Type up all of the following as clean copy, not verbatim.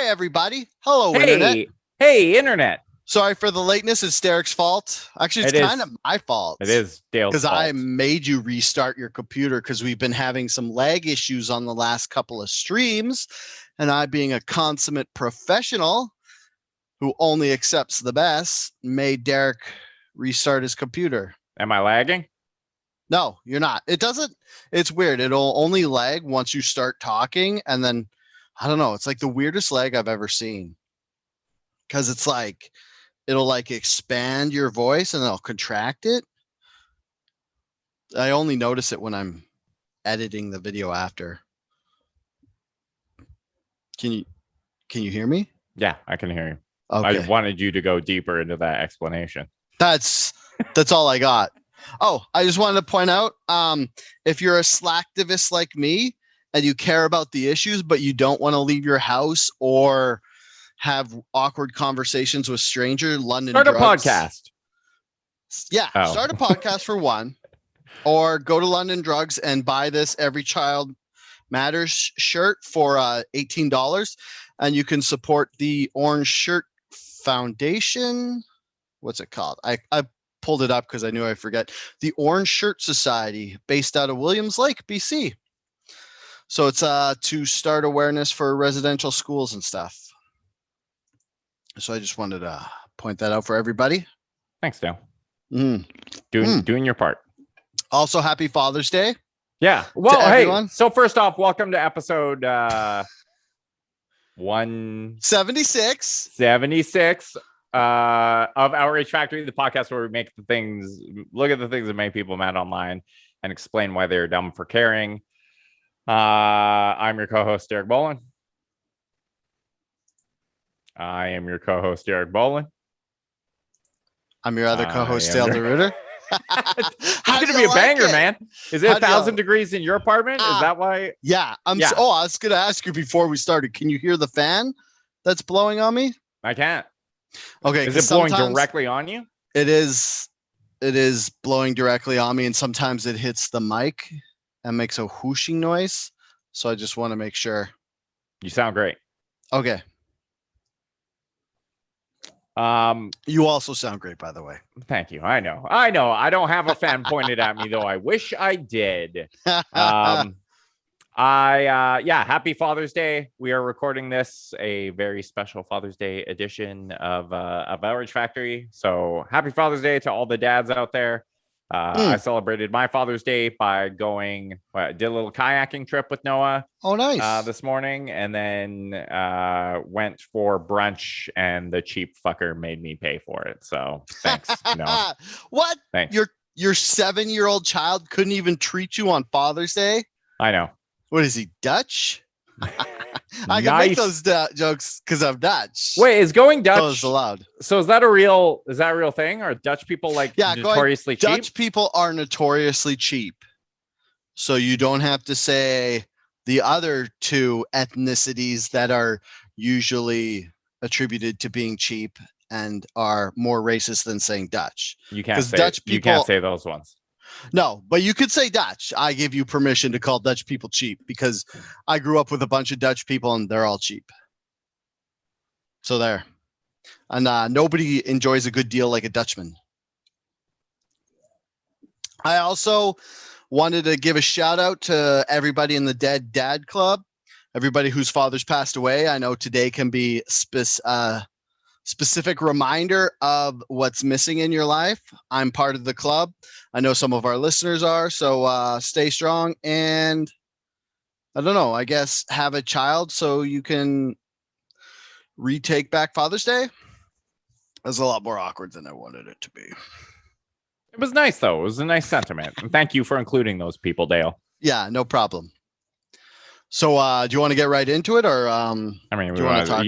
Hi, everybody. Hello, Internet. Hey, Internet. Sorry for the lateness. It's Derek's fault. Actually, it's kind of my fault. It is Dale's fault. Because I made you restart your computer because we've been having some lag issues on the last couple of streams. And I, being a consummate professional who only accepts the best, made Derek restart his computer. Am I lagging? No, you're not. It doesn't. It's weird. It'll only lag once you start talking. And then, I don't know. It's like the weirdest lag I've ever seen. Because it's like, it'll like expand your voice and it'll contract it. I only notice it when I'm editing the video after. Can you hear me? Yeah, I can hear you. Okay. I wanted you to go deeper into that explanation. That's all I got. Oh, I just wanted to point out, if you're a slacktivist like me and you care about the issues, but you don't want to leave your house or have awkward conversations with strangers, London Start Drugs. a podcast. Yeah, start a podcast for one, or go to London Drugs and buy this Every Child Matters shirt for $18, and you can support the Orange Shirt Foundation. What's it called? I pulled it up because I knew I'd forget. The Orange Shirt Society, based out of Williams Lake, BC. So it's to start awareness for residential schools and stuff. So I just wanted to point that out for everybody. Thanks, Dale. Doing your part. Also, happy Father's Day. Yeah. Well, hey, so first off, welcome to episode 176. 76 of Outrage Factory, the podcast where we look at the things that make people mad online and explain why they're dumb for caring. I'm your co-host, Derek Bolin. I am your co-host, Derek Bolin. I'm your other co-host, Dale DeRuiter. It's going to be a banger, man. Is it 1,000 degrees in your apartment? Is that why? Yeah. I was going to ask you before we started. Can you hear the fan that's blowing on me? I can't. Okay. Is it blowing directly on you? It is blowing directly on me, and sometimes it hits the mic and makes a whooshing noise. So I just want to make sure. You sound great. Okay. You also sound great, by the way. Thank you. I know. I don't have a fan pointed at me, though. I wish I did. Happy Father's Day. We are recording this, a very special Father's Day edition of Outrage Factory. So happy Father's Day to all the dads out there. I celebrated my Father's Day by did a little kayaking trip with Noah. Oh, nice. This morning, and then went for brunch, and the cheap fucker made me pay for it. So thanks. No. What? Thanks. Your 7-year-old child couldn't even treat you on Father's Day? I know. What is he, Dutch? I can make those jokes because I'm Dutch. Wait, is going Dutch those allowed? So is that a real thing? Or Dutch people notoriously cheap? Dutch people are notoriously cheap. So you don't have to say the other two ethnicities that are usually attributed to being cheap and are more racist than saying Dutch. You can't say those ones. No, but you could say Dutch. I give you permission to call Dutch people cheap because I grew up with a bunch of Dutch people and they're all cheap. So there. And nobody enjoys a good deal like a Dutchman. I also wanted to give a shout out to everybody in the Dead Dad Club, everybody whose fathers passed away. I know today can be specific reminder of what's missing in your life. I'm part of the club. I know some of our listeners are, so stay strong and I don't know, I guess have a child so you can retake back Father's Day. That's a lot more awkward than I wanted it to be. It was nice though. It was a nice sentiment. And thank you for including those people, Dale. Yeah, no problem. So do you want to get right into it or do you want to talk?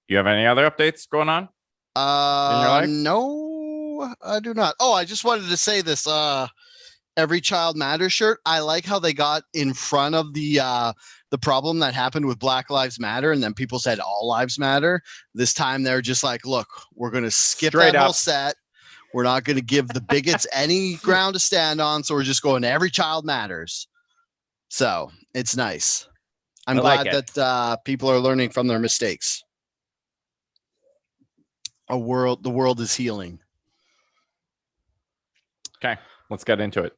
You have any other updates going on in your life? No, I do not. Oh, I just wanted to say this. Every Child Matters shirt. I like how they got in front of the problem that happened with Black Lives Matter, and then people said all lives matter. This time they're just like, look, we're gonna skip that whole set. We're not gonna give the bigots any ground to stand on, so we're just going to Every Child Matters. So it's nice. I'm glad that people are learning from their mistakes. The world is healing. Okay, let's get into it.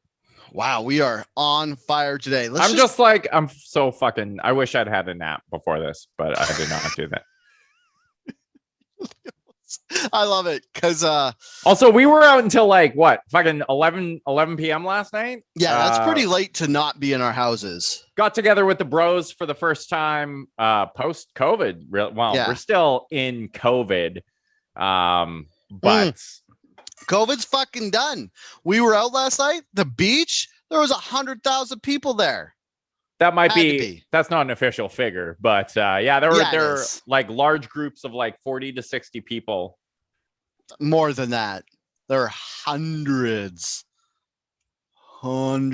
Wow, we are on fire today. I'm so fucking. I wish I'd had a nap before this, but I did not do that. I love it because also we were out until like what fucking 11 p.m. last night. Yeah, that's pretty late to not be in our houses. Got together with the bros for the first time post COVID. We're still in COVID, but COVID's fucking done. We were out last night, the beach, there was 100,000 people there. That might be that's not an official figure, but there were like large groups of like 40 to 60 people. More than that. There are hundreds. But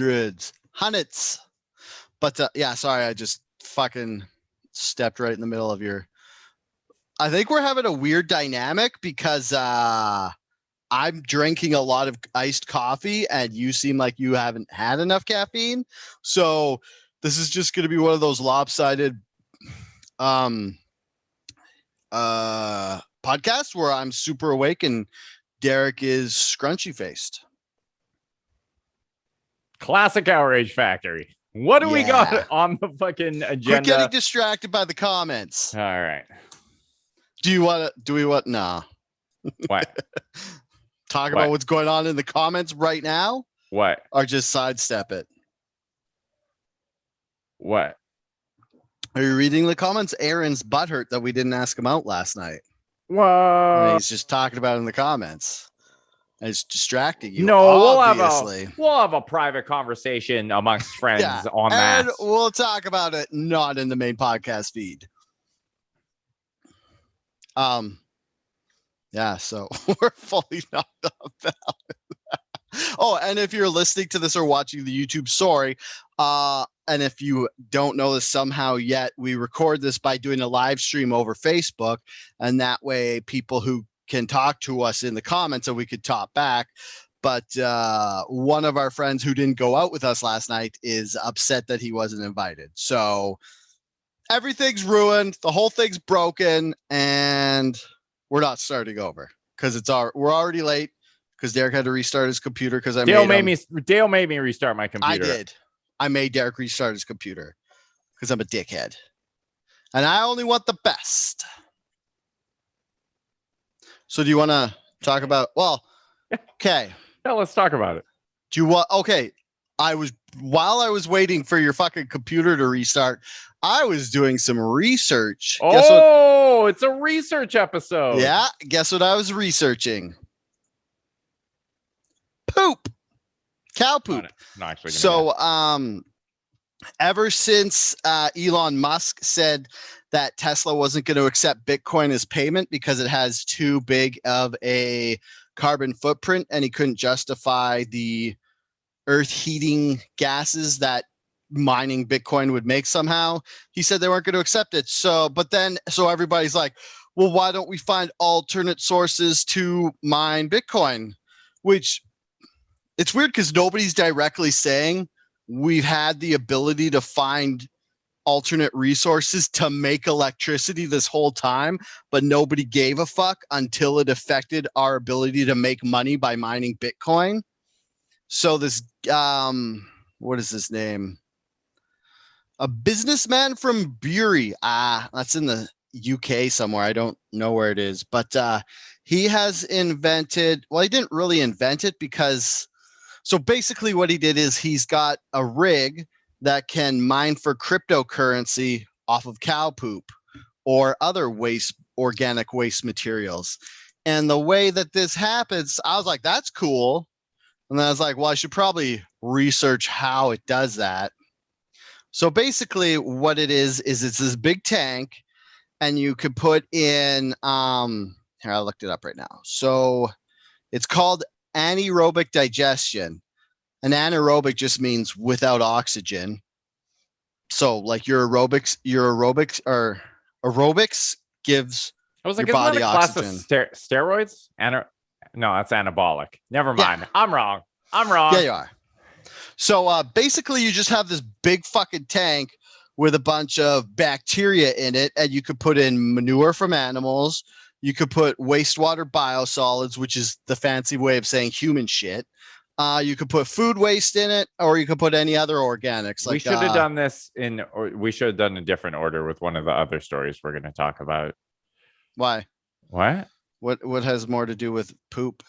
sorry, I just fucking stepped right in the middle of your. I think we're having a weird dynamic because I'm drinking a lot of iced coffee and you seem like you haven't had enough caffeine. So this is just going to be one of those lopsided podcasts where I'm super awake and Derek is scrunchy faced. Classic Outrage Factory. What do we got on the fucking agenda? We're getting distracted by the comments. All right. Nah. What? Talk about what's going on in the comments right now? What? Or just sidestep it? What? Are you reading the comments? Aaron's butthurt that we didn't ask him out last night. What? He's just talking about it in the comments. And it's distracting you. No, obviously. we'll have a private conversation amongst friends on that. And we'll talk about it not in the main podcast feed. So we're fully knocked off. Oh, and if you're listening to this or watching the YouTube, sorry. And if you don't know this somehow yet, we record this by doing a live stream over Facebook. And that way people who can talk to us in the comments and we could talk back. But one of our friends who didn't go out with us last night is upset that he wasn't invited. So everything's ruined. The whole thing's broken. And we're not starting over because we're already late because Derek had to restart his computer because Dale made me restart my computer. I did. I made Derek restart his computer because I'm a dickhead. And I only want the best. So do you want to talk about, okay. Yeah, let's talk about it. Do you want, okay. While I was waiting for your fucking computer to restart, I was doing some research. It's a research episode. Yeah. Guess what I was researching? Poop. Cow poop. Not actually. So, ever since Elon Musk said that Tesla wasn't going to accept Bitcoin as payment because it has too big of a carbon footprint and he couldn't justify the earth heating gases that mining Bitcoin would make somehow, he said they weren't going to accept it. So everybody's like, well, why don't we find alternate sources to mine Bitcoin? Which it's weird because nobody's directly saying we've had the ability to find alternate resources to make electricity this whole time, but nobody gave a fuck until it affected our ability to make money by mining Bitcoin. So this, what is his name? A businessman from Bury. That's in the UK somewhere. I don't know where it is, but he has invented, he didn't really invent it because, so basically what he did is he's got a rig that can mine for cryptocurrency off of cow poop or other organic waste materials. And the way that this happens, I was like, that's cool. And then I was like, well, I should probably research how it does that. So basically what it is it's this big tank and you could put in, here, I looked it up right now. So it's called anaerobic digestion. And anaerobic just means without oxygen. So like your aerobics gives your body oxygen. Class of steroids? No, that's anabolic. Never mind. Yeah. I'm wrong. Yeah, you are. So basically you just have this big fucking tank with a bunch of bacteria in it, and you could put in manure from animals. You could put wastewater biosolids, which is the fancy way of saying human shit. You could put food waste in it, or you could put any other organics. We should have done this or we should have done a different order with one of the other stories we're going to talk about. Why? What? What has more to do with poop?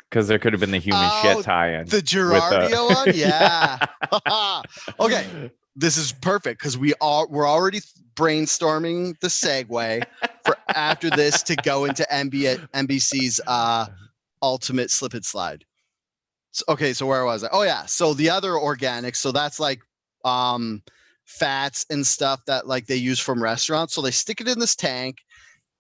Because there could have been the human shit tie-in. The Gerardio one? Yeah. Okay. This is perfect because we're already brainstorming the segue for after this to go into NBC's ultimate slip and slide. Okay, so where was I? Oh yeah, so the other organics, so that's like fats and stuff that like they use from restaurants. So they stick it in this tank,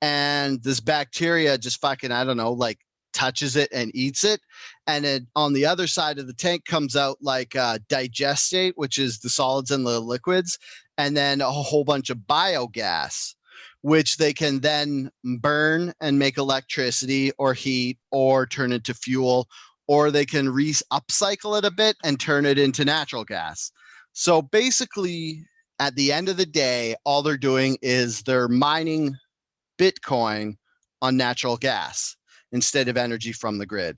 and this bacteria just fucking, I don't know, like touches it and eats it, and then on the other side of the tank comes out like digestate, which is the solids and the liquids, and then a whole bunch of biogas, which they can then burn and make electricity or heat or turn into fuel, or they can upcycle it a bit and turn it into natural gas. So basically, at the end of the day, all they're doing is they're mining Bitcoin on natural gas instead of energy from the grid.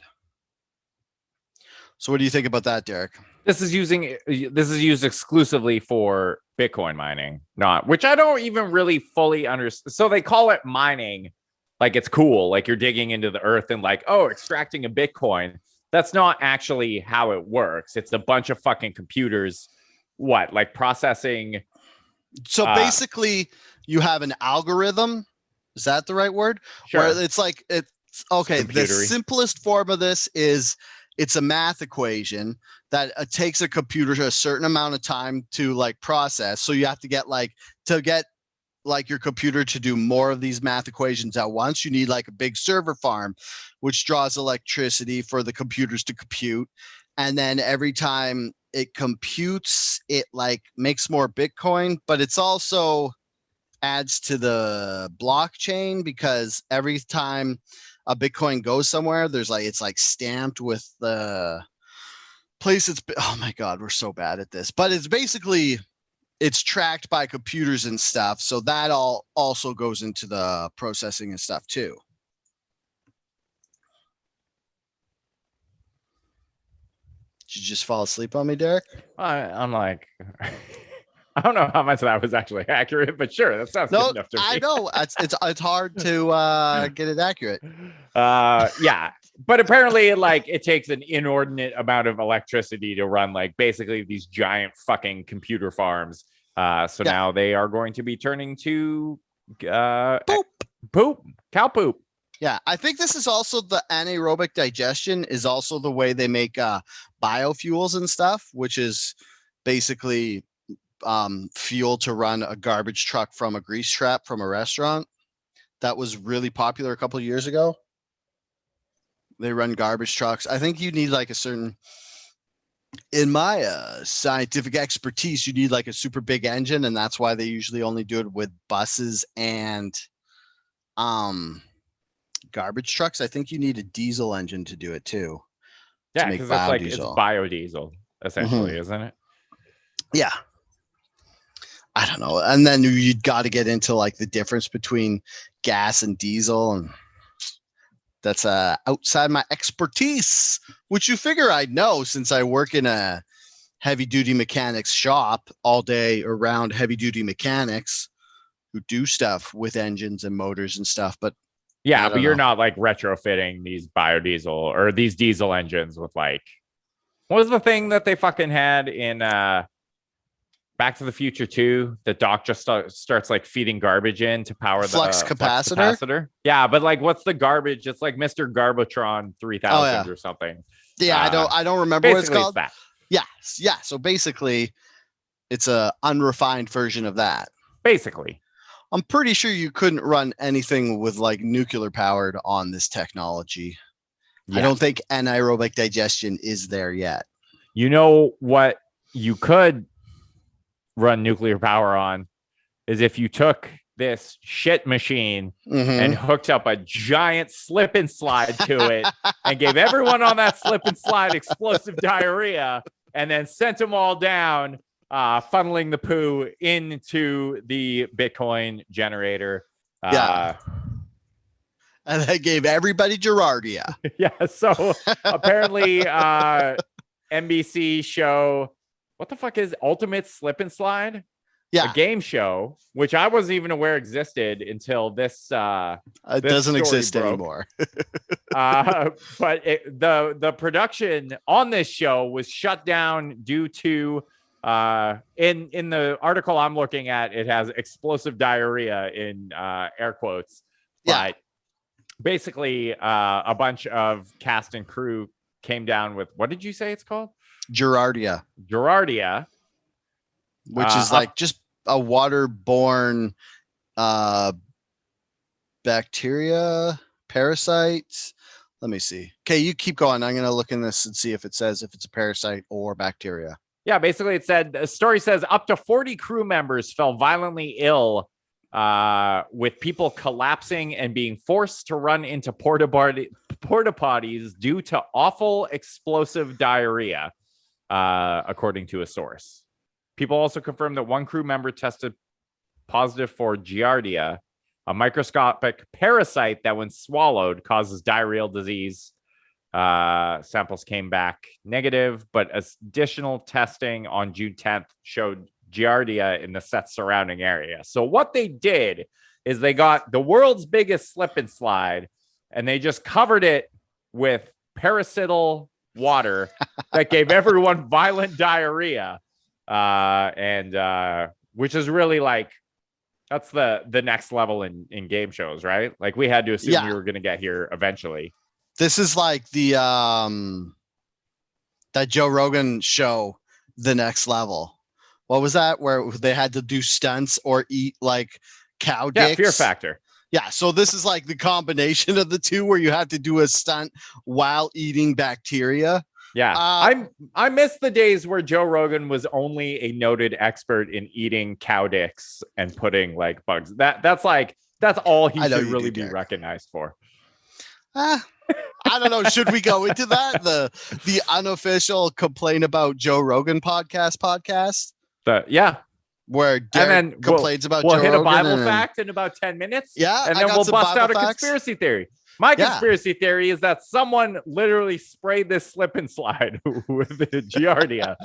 So what do you think about that, Derek? This is used exclusively for Bitcoin mining, which I don't even really fully understand. So they call it mining like it's cool, like you're digging into the earth and like, oh, extracting a Bitcoin. That's not actually how it works. It's a bunch of fucking computers, like processing. So basically you have an algorithm. Is that the right word? Sure. Where it's like, the simplest form of this is it's a math equation that takes a computer a certain amount of time to like process. So you have to get your computer to do more of these math equations at once. You need like a big server farm, which draws electricity for the computers to compute. And then every time it computes, it like makes more Bitcoin, but it's also adds to the blockchain because every time a Bitcoin goes somewhere, it's like stamped with the place oh my God, we're so bad at this, but it's tracked by computers and stuff. So that all also goes into the processing and stuff too. Did you just fall asleep on me, Derek? I'm like, I don't know how much of that was actually accurate, but sure, that sounds good enough to me. I know it's hard to get it accurate. Yeah, but apparently, like, it takes an inordinate amount of electricity to run, like, basically these giant fucking computer farms. Now they are going to be turning to cow poop. Yeah, I think this is also the anaerobic digestion is also the way they make biofuels and stuff, which is basically fuel to run a garbage truck from a grease trap from a restaurant. That was really popular a couple of years ago. They run garbage trucks. I think you need like a certain, in my scientific expertise, you need like a super big engine, and that's why they usually only do it with buses and garbage trucks. I think you need a diesel engine to do it too. Yeah, because it's biodiesel essentially, isn't it? Yeah. I don't know. And then you'd got to get into like the difference between gas and diesel, and that's outside my expertise, which you figure I'd know since I work in a heavy duty mechanics shop all day around heavy duty mechanics who do stuff with engines and motors and stuff. But yeah, but you're not like retrofitting these biodiesel or these diesel engines with like, what was the thing that they fucking had in Back to the Future 2? The doc just starts like feeding garbage in to power the flux capacitor. Yeah, but like, what's the garbage? It's like Mr. Garbotron 3000 or something. Yeah, I don't remember what it's called. It's that. Yeah. So basically, it's a unrefined version of that. Basically, I'm pretty sure you couldn't run anything with like nuclear powered on this technology. Yeah. I don't think anaerobic digestion is there yet. You know what you could run nuclear power on is if you took this shit machine and hooked up a giant slip and slide to it and gave everyone on that slip and slide explosive diarrhea and then sent them all down, funneling the poo into the Bitcoin generator. And they gave everybody Giardia. Yeah. So apparently, NBC show, what the fuck is Ultimate Slip and Slide? Yeah. A game show, which I wasn't even aware existed until this. It doesn't exist anymore. But the production on this show was shut down due to in the article I'm looking at, it has explosive diarrhea in air quotes. Yeah. But basically, a bunch of cast and crew came down with, what did you say it's called? Giardia, which is like just a waterborne bacteria, parasites. Let me see. Okay, you keep going. I'm going to look in this and see if it says if it's a parasite or bacteria. Yeah, basically it said, the story says up to 40 crew members fell violently ill with people collapsing and being forced to run into porta potties due to awful explosive diarrhea, according to a source. People also confirmed that one crew member tested positive for Giardia, a microscopic parasite that, when swallowed, causes diarrheal disease. Samples came back negative, but additional testing on June 10th showed Giardia in the set surrounding area. So what they did is they got the world's biggest slip and slide, and they just covered it with parasital water that gave everyone violent diarrhea. And which is really like, that's the next level in game shows, right? Like, we had to assume we were going to get here eventually. This is like the that Joe Rogan show, The Next Level. What was that? Where they had to do stunts or eat like cow dicks? Yeah, Fear Factor. Yeah, so this is like the combination of the two, where you have to do a stunt while eating bacteria. Yeah, I miss the days where Joe Rogan was only a noted expert in eating cow dicks and putting like bugs. That's all he should really be recognized for. I don't know. Should we go into that? The unofficial Complain About Joe Rogan podcast? Yeah. Where Derek complains about Joe Rogan. We'll hit a Bible fact in about 10 minutes. Yeah. And then we'll bust out a conspiracy theory. My conspiracy theory is that someone literally sprayed this slip and slide with Giardia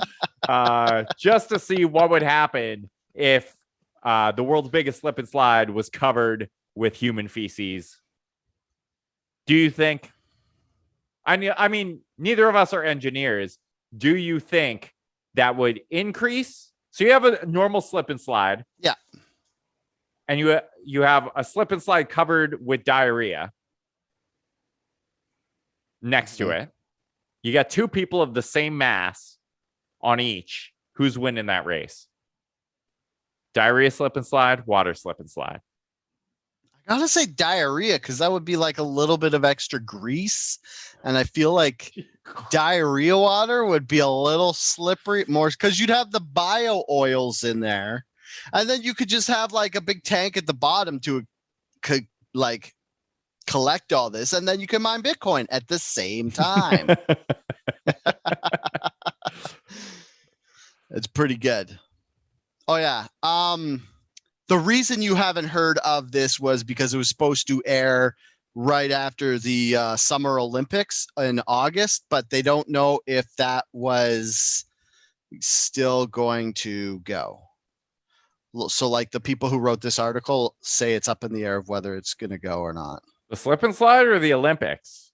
just to see what would happen if the world's biggest slip and slide was covered with human feces. Do you think? I mean, neither of us are engineers. Do you think that would increase? So you have a normal slip and slide. Yeah. And you have a slip and slide covered with diarrhea next to it. You got two people of the same mass on each. Who's winning that race? Diarrhea slip and slide, water slip and slide. I gotta say diarrhea, because that would be like a little bit of extra grease, and I feel like diarrhea water would be a little slippery more, because you'd have the bio oils in there, and then you could just have like a big tank at the bottom to like collect all this, and then you can mine Bitcoin at the same time. It's pretty good. Oh yeah. The reason you haven't heard of this was because it was supposed to air right after the Summer Olympics in August, but they don't know if that was still going to go. So like the people who wrote this article say it's up in the air of whether it's going to go or not. The slip and slide or the Olympics?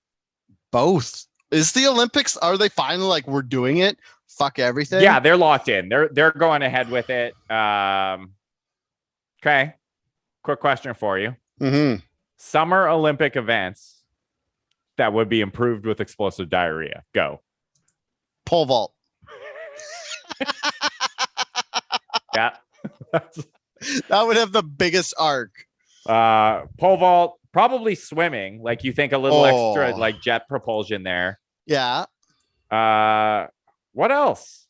Both. Is the Olympics, are they finally like, we're doing it? Fuck everything? Yeah, they're locked in. They're going ahead with it. Okay. Quick question for you. Mm-hmm. Summer Olympic events that would be improved with explosive diarrhea. Go. Pole vault. Yeah. That would have the biggest arc. Pole vault, probably swimming. Like, you think a little extra like jet propulsion there. Yeah. What else?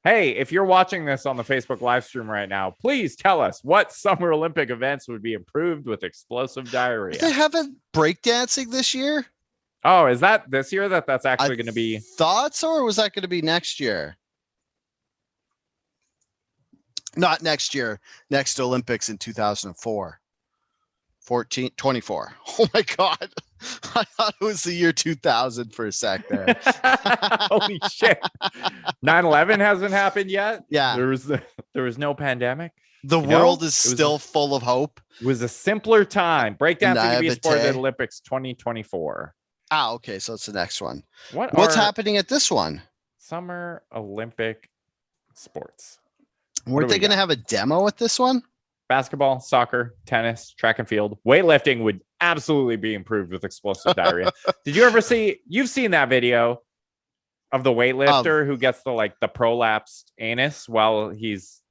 Hey, if you're watching this on the Facebook live stream right now, please tell us what Summer Olympic events would be improved with explosive diarrhea. They haven't breakdancing this year? Oh, is that this year that's actually going to be? Thoughts, or was that going to be next year? Not next year. Next Olympics in 2004. 24. Oh my God. I thought it was the year 2000 for a sec there. Holy shit. 9/11 hasn't happened yet. Yeah. There was no pandemic. The world is still full of hope. It was a simpler time. Breakdancing to be a sport at the Olympics 2024. Ah, okay. So it's the next one. What's happening at this one? Summer Olympic sports. Weren't they going to have a demo at this one? Basketball, soccer, tennis, track and field. Weightlifting would absolutely be improved with explosive diarrhea. Did you ever you've seen that video of the weightlifter who gets the prolapsed anus while he's...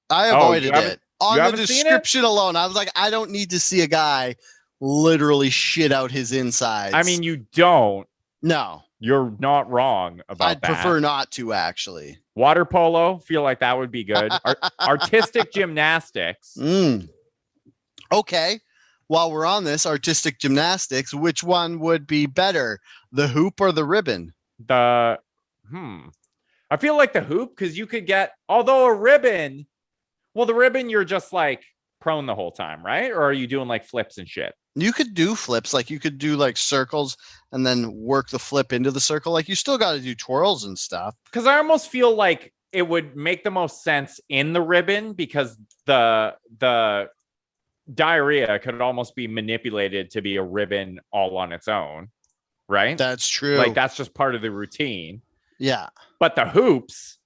I avoided it. On the description alone, I was like, I don't need to see a guy literally shit out his insides. I mean, you don't. No. You're not wrong about that. I'd prefer not to, actually. Water polo, feel like that would be good. Artistic gymnastics. Okay. While we're on this, artistic gymnastics, which one would be better, the hoop or the ribbon? I feel like the hoop, because you could get, although a ribbon, the ribbon, you're just like prone the whole time, right? Or are you doing like flips and shit? You could do flips, like you could do like circles and then work the flip into the circle. Like you still got to do twirls and stuff. Because I almost feel like it would make the most sense in the ribbon, because the diarrhea could almost be manipulated to be a ribbon all on its own, right? That's true. Like that's just part of the routine. Yeah. But the hoops,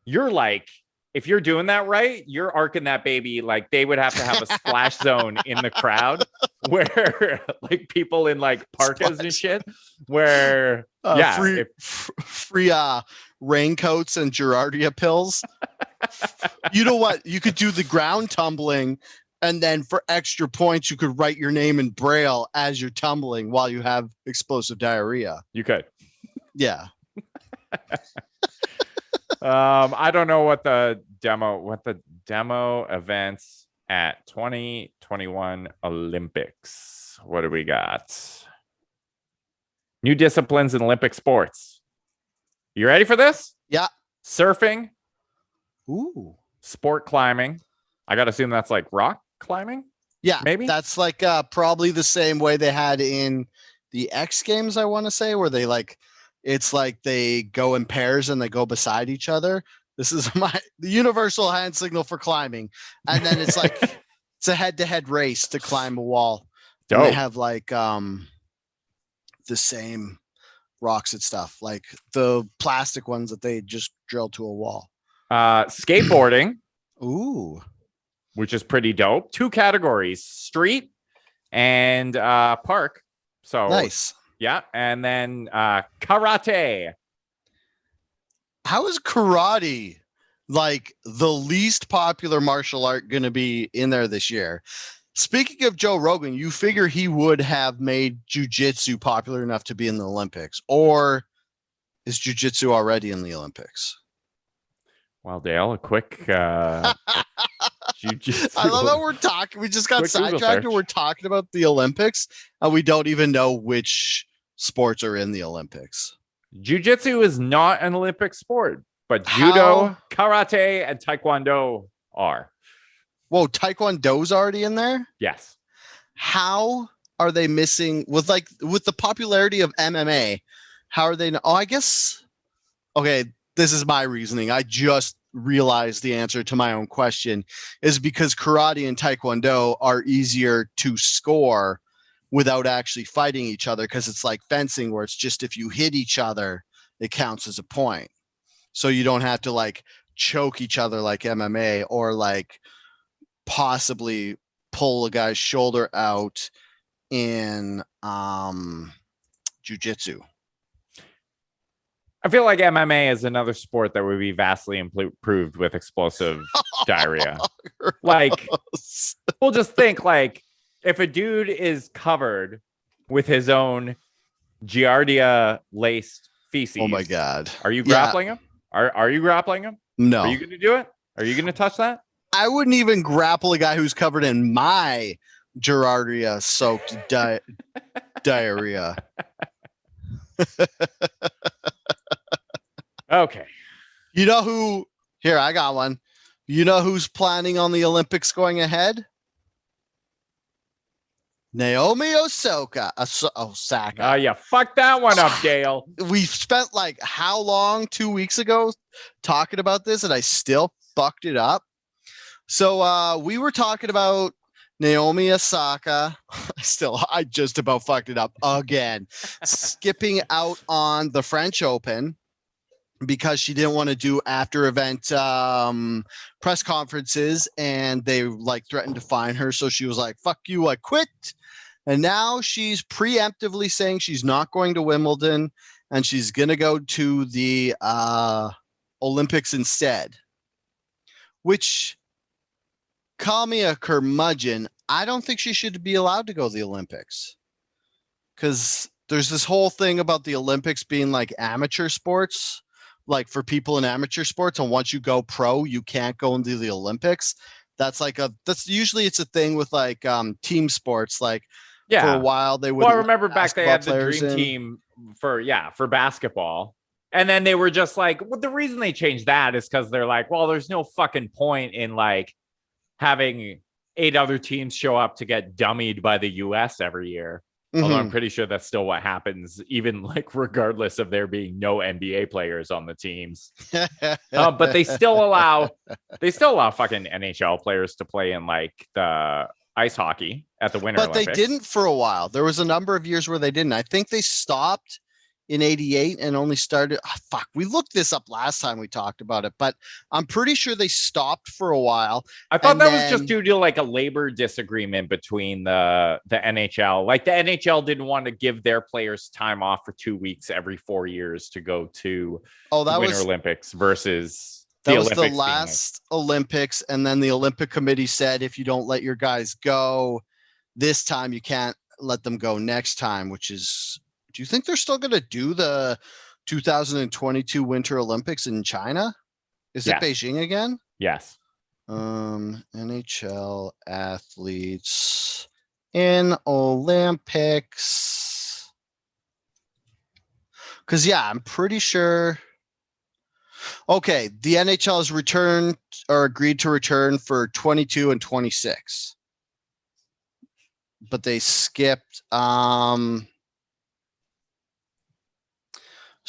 you're like, if you're doing that right, you're arcing that baby. Like they would have to have a splash zone in the crowd where like people in like parkas and shit, where free raincoats and Giardia pills. You know what? You could do the ground tumbling, and then for extra points, you could write your name in Braille as you're tumbling while you have explosive diarrhea. You could. Yeah. I don't know what the demo events at 2021 Olympics. What do we got? New disciplines in Olympic sports. You ready for this? Yeah. Surfing. Ooh. Sport climbing. I gotta assume that's like rock climbing. Yeah, maybe that's like probably the same way they had in the X Games, I want to say, where they it's like they go in pairs and they go beside each other. This is the universal hand signal for climbing. And then it's like it's a head-to-head race to climb a wall. And they have like the same rocks and stuff, like the plastic ones that they just drilled to a wall. Skateboarding. Ooh. Which is pretty dope. 2 categories, street and park. So nice. Yeah, and then karate. How is karate like the least popular martial art going to be in there this year? Speaking of Joe Rogan, you figure he would have made jiu-jitsu popular enough to be in the Olympics, or is jiu-jitsu already in the Olympics? Well, Dale, a quick jiu-jitsu. I love how we just got sidetracked and we're talking about the Olympics and we don't even know which sports are in the Olympics. Jiu-jitsu is not an Olympic sport, but judo, karate, and taekwondo are. Whoa, taekwondo's already in there? Yes. How are they missing with the popularity of MMA? How are they? I guess. Okay, this is my reasoning. I just realized the answer to my own question is because karate and taekwondo are easier to score without actually fighting each other, because it's like fencing where it's just if you hit each other, it counts as a point. So you don't have to like choke each other like MMA or like possibly pull a guy's shoulder out in jiu-jitsu. I feel like MMA is another sport that would be vastly improved with explosive diarrhea. Like, we'll just think like if a dude is covered with his own Giardia laced feces. Oh my God. Are you grappling him? Are you grappling him? No. Are you going to do it? Are you going to touch that? I wouldn't even grapple a guy who's covered in my Giardia soaked diarrhea. Okay. You know who? Here, I got one. You know who's planning on the Olympics going ahead? Naomi Osaka. Oh, yeah. Fuck that one up, Dale. We spent like how long 2 weeks ago talking about this, and I still fucked it up. So we were talking about Naomi Osaka. I just about fucked it up again. Skipping out on the French Open because she didn't want to do after event press conferences, and they like threatened to fine her. So she was like, fuck you, I quit. And now she's preemptively saying she's not going to Wimbledon and she's going to go to the Olympics instead, which, call me a curmudgeon, I don't think she should be allowed to go to the Olympics, because there's this whole thing about the Olympics being like amateur sports, like for people in amateur sports. And once you go pro, you can't go into the Olympics. That's usually it's a thing with like team sports. Like for a while they would. Well, I remember back they had the dream team for basketball. And then they were just like, well, the reason they changed that is because they're like, well, there's no fucking point in like having 8 other teams show up to get dummied by the US every year. Although I'm pretty sure that's still what happens, even like regardless of there being no NBA players on the teams. But they still allow fucking NHL players to play in like the ice hockey at the Winter Olympics. But they didn't for a while. There was a number of years where they didn't. I think they stopped in 88 and only started. We looked this up last time we talked about it, but I'm pretty sure they stopped for a while. I thought that was just due to like a labor disagreement between the NHL. Like the NHL didn't want to give their players time off for 2 weeks every 4 years to go to the Winter Olympics versus that was the last Olympics. And then the Olympic Committee said, if you don't let your guys go this time, you can't let them go next time, which is, do you think they're still going to do the 2022 Winter Olympics in China? Is it Beijing again? Yes. NHL athletes in Olympics. Because, I'm pretty sure. Okay, the NHL has returned or agreed to return for 22 and 26. But they skipped.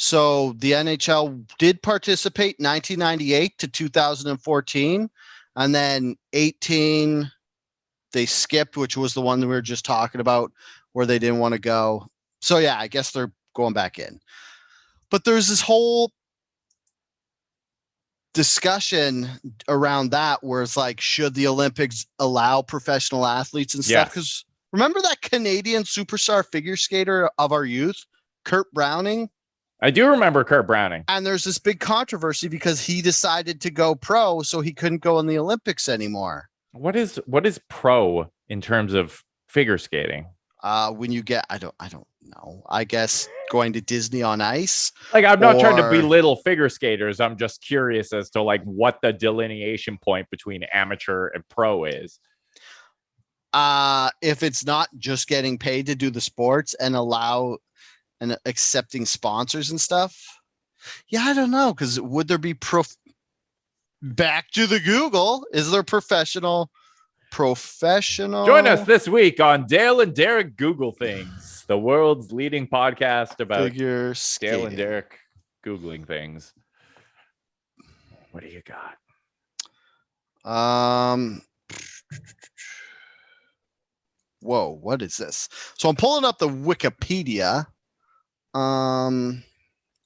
So the NHL did participate 1998 to 2014, and then 18 they skipped, which was the one that we were just talking about where they didn't want to go. So I guess they're going back in. But there's this whole discussion around that where it's like, should the Olympics allow professional athletes and stuff? Because remember that Canadian superstar figure skater of our youth, Kurt Browning? I do remember Kurt Browning. And there's this big controversy because he decided to go pro, so he couldn't go in the Olympics anymore. What is pro in terms of figure skating? When you get, I don't know. I guess going to Disney on ice. Like, I'm not trying to belittle figure skaters. I'm just curious as to like what the delineation point between amateur and pro is. If it's not just getting paid to do the sports and and accepting sponsors and stuff. I don't know. Because would there be back to the Google? Is there professional? Join us this week on Dale and Derek Google Things, the world's leading podcast about figure skating. Dale and Derek Googling things. What do you got? Whoa, what is this? So I'm pulling up the Wikipedia. Oh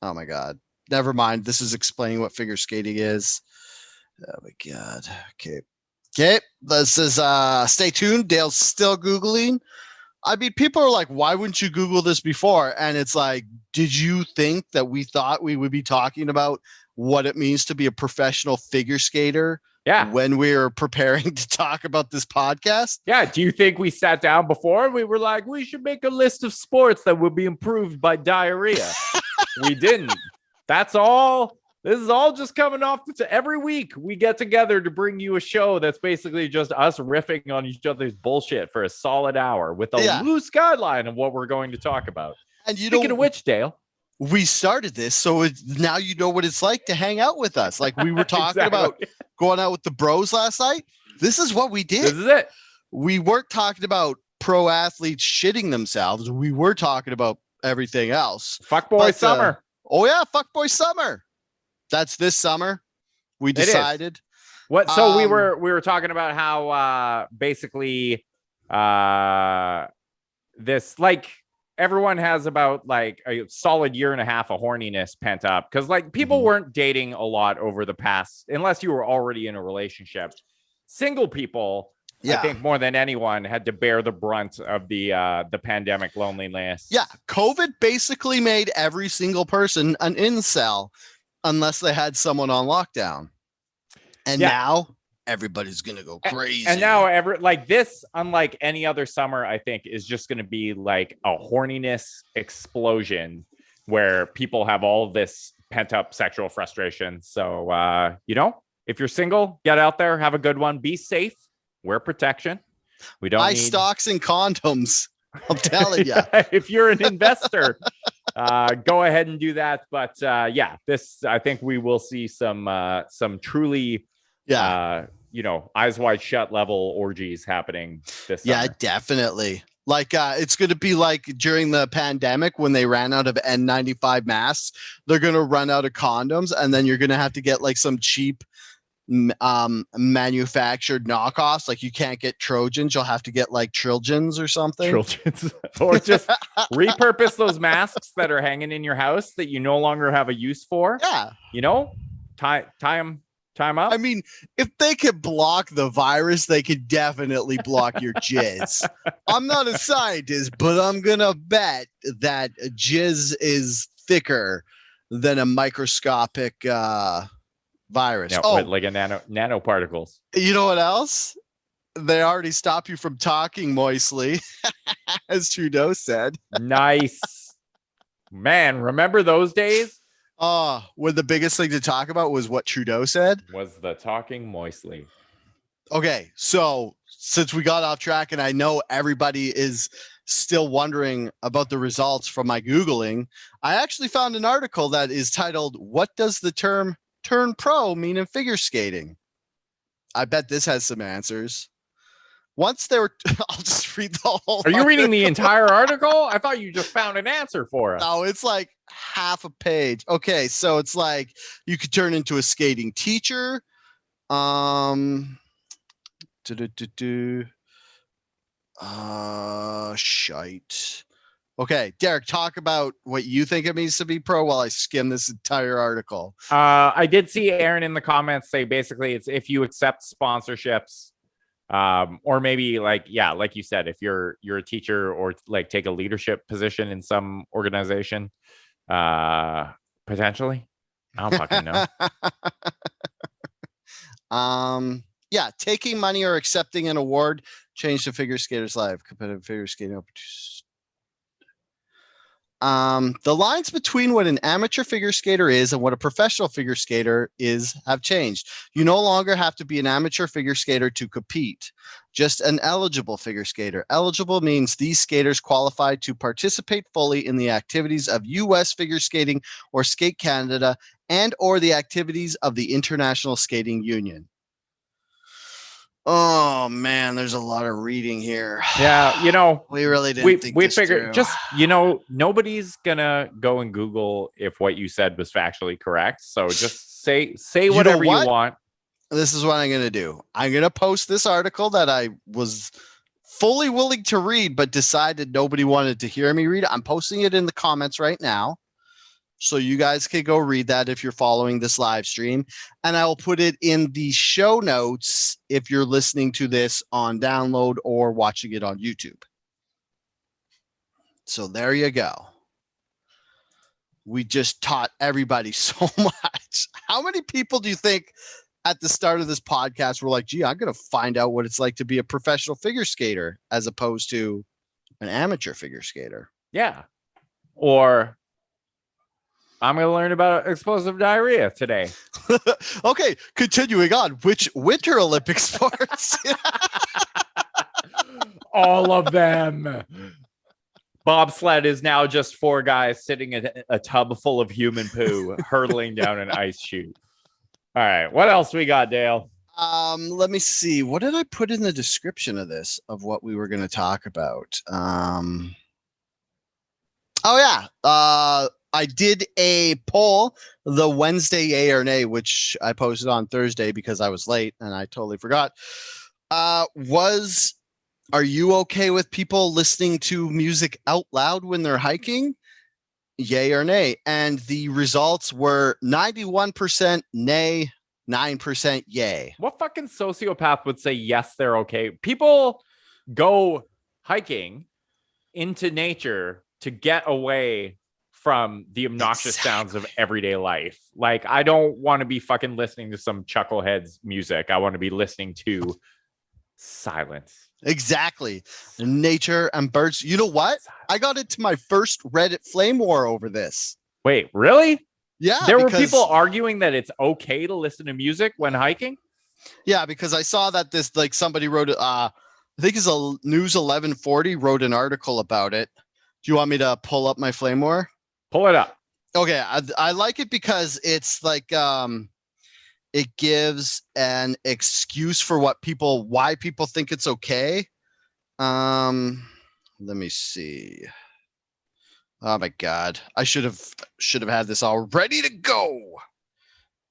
my God. Never mind. This is explaining what figure skating is. Oh my God. Okay. This is stay tuned. Dale's still Googling. I mean, people are like, why wouldn't you Google this before? And it's like, did you think that we thought we would be talking about what it means to be a professional figure skater? When we were preparing to talk about this podcast? Do you think we sat down before and we were like, we should make a list of sports that would be improved by diarrhea? We didn't. That's all. This is all just coming off. Every week we get together to bring you a show that's basically just us riffing on each other's bullshit for a solid hour with a loose guideline of what we're going to talk about. And speaking of which, Dale, we started this, so now you know what it's like to hang out with us. Like we were talking about going out with the bros last night. This is what we did. This is it. We weren't talking about pro athletes shitting themselves. We were talking about everything else. Fuckboy summer. Oh yeah, fuckboy summer. That's this summer. We decided. What? So we were talking about how basically this, like, everyone has about like a solid year and a half of horniness pent up because like people weren't dating a lot over the past, unless you were already in a relationship. Single people, I think more than anyone, had to bear the brunt of the pandemic loneliness. Yeah, COVID basically made every single person an incel unless they had someone on lockdown. And now everybody's gonna go crazy. And now this, unlike any other summer, I think is just gonna be like a horniness explosion where people have all of this pent up sexual frustration. So if you're single, get out there, have a good one, be safe, wear protection. We don't buy stocks and condoms. I'm telling you. If you're an investor, go ahead and do that. But this, I think we will see some truly eyes wide shut level orgies happening this summer. Yeah, definitely. Like it's going to be like during the pandemic when they ran out of N95 masks, they're going to run out of condoms, and then you're going to have to get like some cheap manufactured knockoffs. Like you can't get Trojans, you'll have to get like Triljans or something. Trojans. Or just repurpose those masks that are hanging in your house that you no longer have a use for. Yeah. Tie them up. I mean, if they could block the virus, they could definitely block your jizz. I'm not a scientist, but I'm gonna bet that jizz is thicker than a microscopic virus. Like a nanoparticles. You know what else? They already stop you from talking moistly, as Trudeau said. Nice. Man, remember those days? When the biggest thing to talk about was what Trudeau said? Was the talking moistly. Okay, so since we got off track and I know everybody is still wondering about the results from my Googling, I actually found an article that is titled, "What does the term turn pro mean in figure skating?" I bet this has some answers. Once they were, I'll just read the whole. Are you reading the entire article? I thought you just found an answer for us. No, it's like half a page. Okay, so it's like you could turn into a skating teacher. Shite. Okay, Derek, talk about what you think it means to be pro while I skim this entire article. I did see Aaron in the comments say basically it's if you accept sponsorships. Or maybe like you said, if you're a teacher or like take a leadership position in some organization, potentially. I don't fucking know. Taking money or accepting an award changed the figure skater's life. Competitive figure skating opportunities. The lines between what an amateur figure skater is and what a professional figure skater is have changed. You no longer have to be an amateur figure skater to compete, just an eligible figure skater. Eligible means these skaters qualify to participate fully in the activities of U.S. figure skating or Skate Canada and or the activities of the International Skating Union. Oh man, there's a lot of reading here. Yeah, we really didn't think we figured just nobody's gonna go and Google if what you said was factually correct. So just say whatever you want. This is what I'm gonna do. I'm gonna post this article that I was fully willing to read, but decided nobody wanted to hear me read it. I'm posting it in the comments right now. So you guys can go read that if you're following this live stream. And I will put it in the show notes if you're listening to this on download or watching it on YouTube. So there you go. We just taught everybody so much. How many people do you think at the start of this podcast were like, gee, I'm going to find out what it's like to be a professional figure skater as opposed to an amateur figure skater? Yeah. Or I'm going to learn about explosive diarrhea today. Okay, continuing on. Which Winter Olympic sports? All of them. Bobsled is now just 4 guys sitting in a tub full of human poo, hurtling down an ice chute. All right, what else we got, Dale? Let me see. What did I put in the description of this of what we were going to talk about? Oh yeah. I did a poll the Wednesday yay or nay, which I posted on Thursday because I was late and I totally forgot. Are you okay with people listening to music out loud when they're hiking? Yay or nay? And the results were 91% nay, 9% yay. What fucking sociopath would say yes, they're okay? People go hiking into nature to get away from the obnoxious sounds of everyday life. Like, I don't want to be fucking listening to some chuckleheads music. I want to be listening to silence. Exactly. Nature and birds. You know what? I got into my first Reddit flame war over this. Wait, really? Yeah. There were people arguing that it's okay to listen to music when hiking? Yeah, because I saw that this, like, somebody wrote, I think it's a News 1140 wrote an article about it. Do you want me to pull up my flame war? Pull it up. Okay. I like it because it's like, it gives an excuse for why people think it's okay. Let me see. Oh my God. I should have had this all ready to go.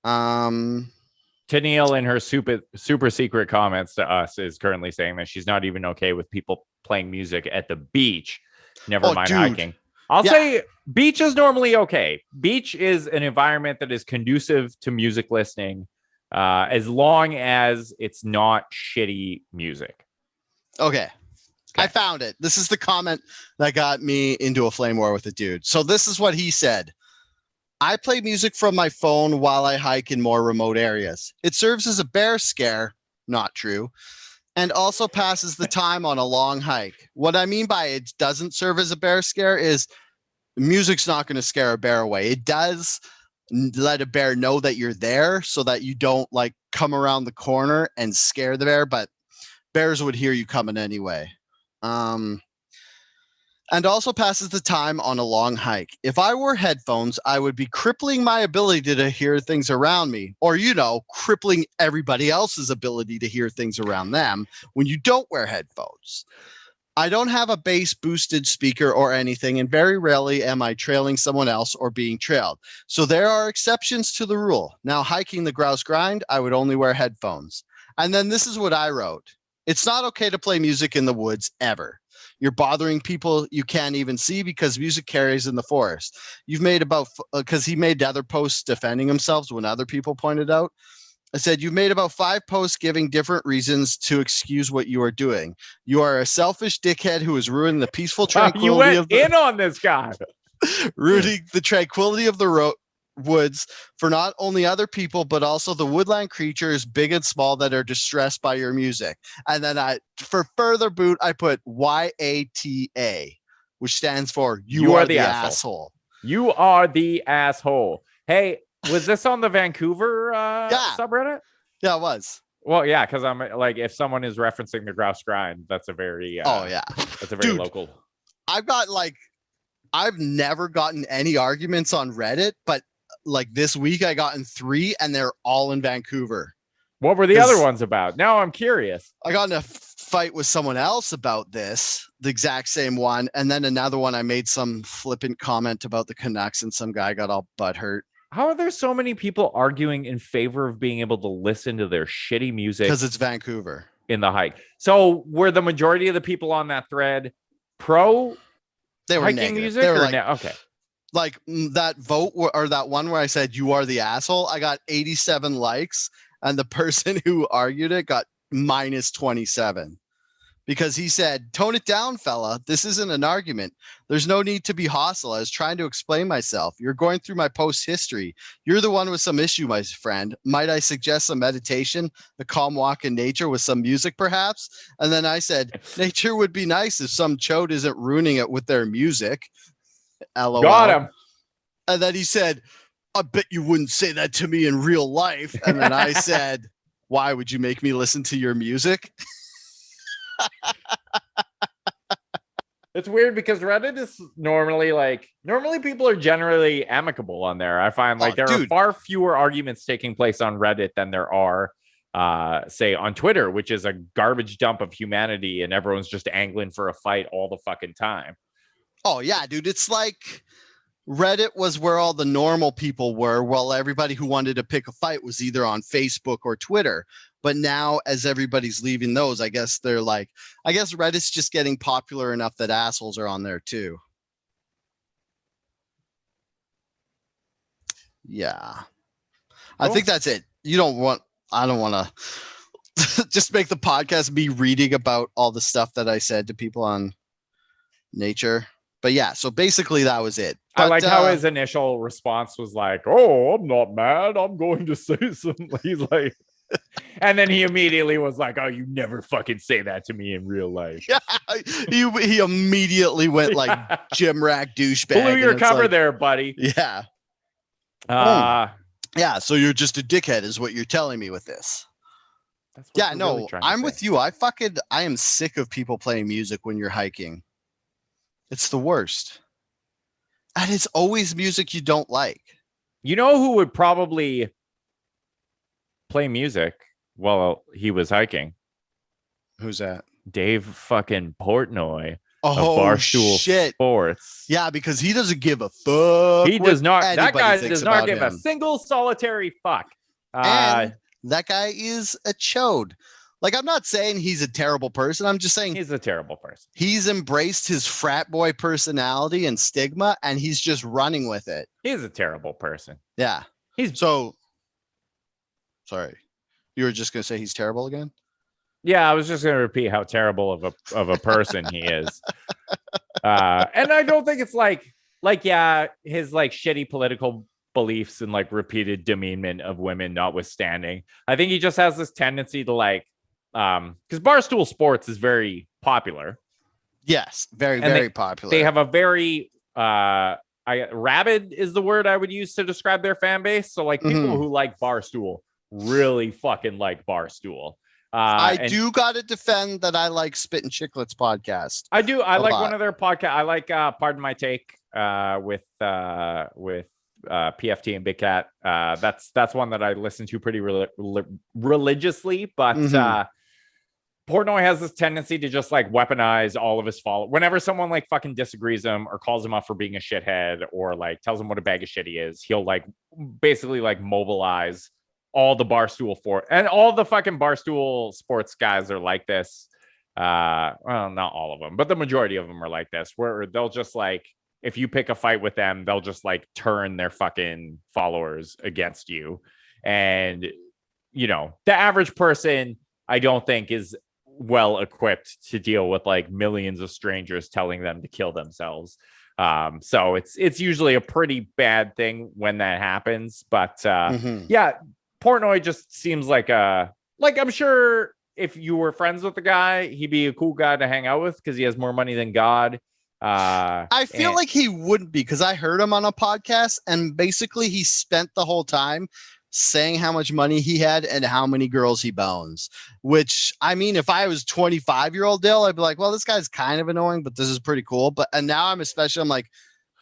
Tennille in her super secret comments to us is currently saying that she's not even okay with people playing music at the beach. Never mind hiking. I'll say beach is normally okay. Beach is an environment that is conducive to music listening, as long as it's not shitty music. Okay. I found it. This is the comment that got me into a flame war with a dude. So this is what he said. I play music from my phone while I hike in more remote areas. It serves as a bear scare. Not true. And also passes the time on a long hike. What I mean by it doesn't serve as a bear scare is music's not going to scare a bear away. It does let a bear know that you're there so that you don't like come around the corner and scare the bear, but bears would hear you coming anyway. And also passes the time on a long hike. If I wore headphones, I would be crippling my ability to hear things around me, or, crippling everybody else's ability to hear things around them when you don't wear headphones. I don't have a bass boosted speaker or anything, and very rarely am I trailing someone else or being trailed. So there are exceptions to the rule. Now, hiking the grouse grind, I would only wear headphones. And then this is what I wrote. It's not okay to play music in the woods ever. You're bothering people you can't even see because music carries in the forest. You've made because he made other posts defending himself when other people pointed out. I said, you've made about 5 posts giving different reasons to excuse what you are doing. You are a selfish dickhead who is ruining the peaceful tranquility of in on this guy. Ruining the tranquility of the woods for not only other people, but also the woodland creatures, big and small, that are distressed by your music. And then for further boot, I put YATA, which stands for you are the asshole. You are the asshole. Hey, was this on the Vancouver subreddit? Yeah, it was. Well, yeah, because I'm like, if someone is referencing the grouse grind, that's a very that's a very local. I've never gotten any arguments on Reddit, but like this week I gotten 3 and they're all in Vancouver. What were the other ones about? Now I'm curious. I got in a fight with someone else about this, the exact same one, and then another one I made some flippant comment about the Canucks and some guy got all butthurt. How are there so many people arguing in favor of being able to listen to their shitty music? Because it's Vancouver. In the hike. So were the majority of the people on that thread pro they were hiking negative. music? They were like, okay. Like that vote or that one where I said you are the asshole, I got 87 likes, and the person who argued it got minus 27. Because he said, tone it down, fella. This isn't an argument. There's no need to be hostile. I was trying to explain myself. You're going through my post history. You're the one with some issue, my friend. Might I suggest some meditation, a calm walk in nature with some music, perhaps? And then I said, nature would be nice if some chode isn't ruining it with their music. LOL. Got him. And then he said, I bet you wouldn't say that to me in real life. And then I said, why would you make me listen to your music? It's weird because Reddit is normally people are generally amicable on there. I find there are far fewer arguments taking place on Reddit than there are say on Twitter, which is a garbage dump of humanity, and everyone's just angling for a fight all the fucking time. Oh yeah, dude. It's like Reddit was where all the normal people were, while everybody who wanted to pick a fight was either on Facebook or Twitter. But now, as everybody's leaving those, I guess Reddit's just getting popular enough that assholes are on there too. Yeah. Cool. I think that's it. I don't want to just make the podcast be reading about all the stuff that I said to people on nature. But yeah, so basically that was it. But, I like how his initial response was like, "Oh, I'm not mad. I'm going to say something." He's like, and then he immediately was like, "Oh, you never fucking say that to me in real life." Yeah, he immediately went like gym rack douchebag. Blew your cover there, buddy. Yeah. Yeah, so you're just a dickhead is what you're telling me with this. Yeah, no, really I'm with you. I am sick of people playing music when you're hiking. It's the worst. And it's always music you don't like. You know who would probably play music while he was hiking? Who's that? Dave fucking Portnoy. Oh, Barstool shit. Sports. Yeah, because he doesn't give a fuck. He does not. That guy does not give a single solitary fuck. And that guy is a chode. Like, I'm not saying he's a terrible person. I'm just saying he's a terrible person. He's embraced his frat boy personality and stigma, and he's just running with it. He's a terrible person. Yeah. Sorry. You were just going to say he's terrible again? Yeah, I was just going to repeat how terrible of a person he is. And I don't think it's like his like shitty political beliefs and like repeated demeanment of women notwithstanding. I think he just has this tendency to like, because Barstool Sports is very popular. Yes, very popular. They have a very rabid is the word I would use to describe their fan base. So like people who like Barstool really fucking like Barstool. I do gotta defend that I like Spit and Chicklets podcast. I do. I like one of their podcasts. I like Pardon My Take with PFT and Big Cat. That's one that I listen to pretty religiously, but Portnoy has this tendency to just like weaponize all of his followers. Whenever someone like fucking disagrees him or calls him up for being a shithead or like tells him what a bag of shit he is, he'll like basically like mobilize all the Barstool and all the fucking Barstool Sports guys are like this. Well, not all of them, but the majority of them are like this, where they'll just like, if you pick a fight with them, they'll just like turn their fucking followers against you. And, you know, the average person, I don't think is well equipped to deal with like millions of strangers telling them to kill themselves. So it's usually a pretty bad thing when that happens. But yeah, Portnoy just seems like I'm sure if you were friends with the guy, he'd be a cool guy to hang out with because he has more money than God. I feel like he wouldn't be, because I heard him on a podcast and basically he spent the whole time saying how much money he had and how many girls he bones, which, I mean, if I was 25-year-old Dale, I'd be like, well, this guy's kind of annoying, but this is pretty cool. And now I'm like,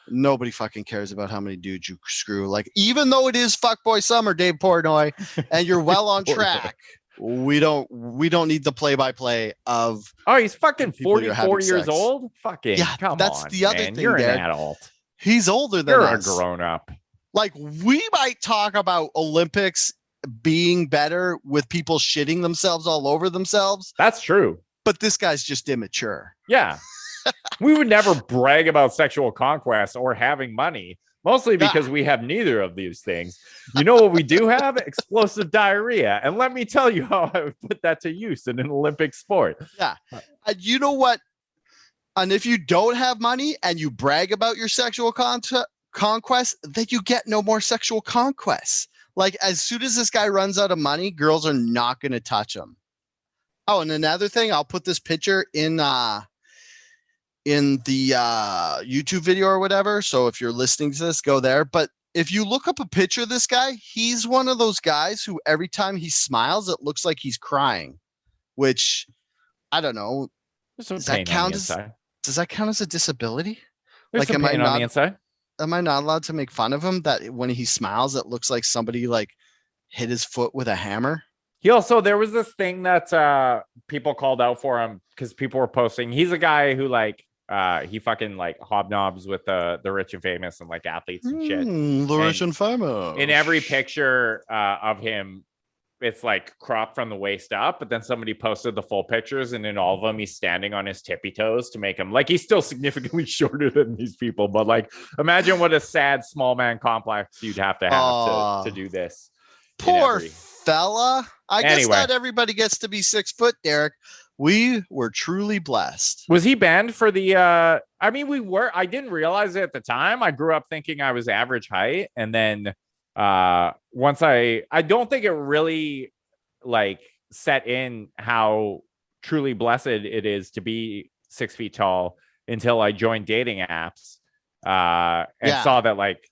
nobody fucking cares about how many dudes you screw. Like, even though it is fuckboy summer, Dave Portnoy, and you're well on track, we don't need the play-by-play of. Oh, he's fucking 44 years old. Fucking yeah, come that's on, the other man. thing. You're an adult. He's older than us. You're a grown up. Like, we might talk about Olympics being better with people shitting themselves all over themselves. That's true. But this guy's just immature. Yeah. We would never brag about sexual conquest or having money, mostly because we have neither of these things. You know what we do have? Explosive diarrhea. And let me tell you how I would put that to use in an Olympic sport. Yeah. You know what? And if you don't have money and you brag about your sexual conquest, then you get no more sexual conquests. Like, as soon as this guy runs out of money, girls are not going to touch him. Oh, and another thing, I'll put this picture in the YouTube video or whatever. So if you're listening to this, go there. But if you look up a picture of this guy, he's one of those guys who every time he smiles, it looks like he's crying, which I don't know. Does that count as a disability? There's some pain on the inside. Am I not allowed to make fun of him that when he smiles, it looks like somebody like hit his foot with a hammer? He also, there was this thing that people called out for him because people were posting. He's a guy who like he fucking like hobnobs with the rich and famous and like athletes and shit. The rich and famous. In every picture of him, it's like cropped from the waist up, but then somebody posted the full pictures, and in all of them, he's standing on his tippy toes to make him like he's still significantly shorter than these people. But like, imagine what a sad small man complex you'd have to do this. Poor fella. I guess not everybody gets to be 6 foot, Derek. We were truly blessed. Was he banned for the I mean, I didn't realize it at the time. I grew up thinking I was average height, and then once I don't think it really like set in how truly blessed it is to be 6 feet tall until I joined dating apps and saw that like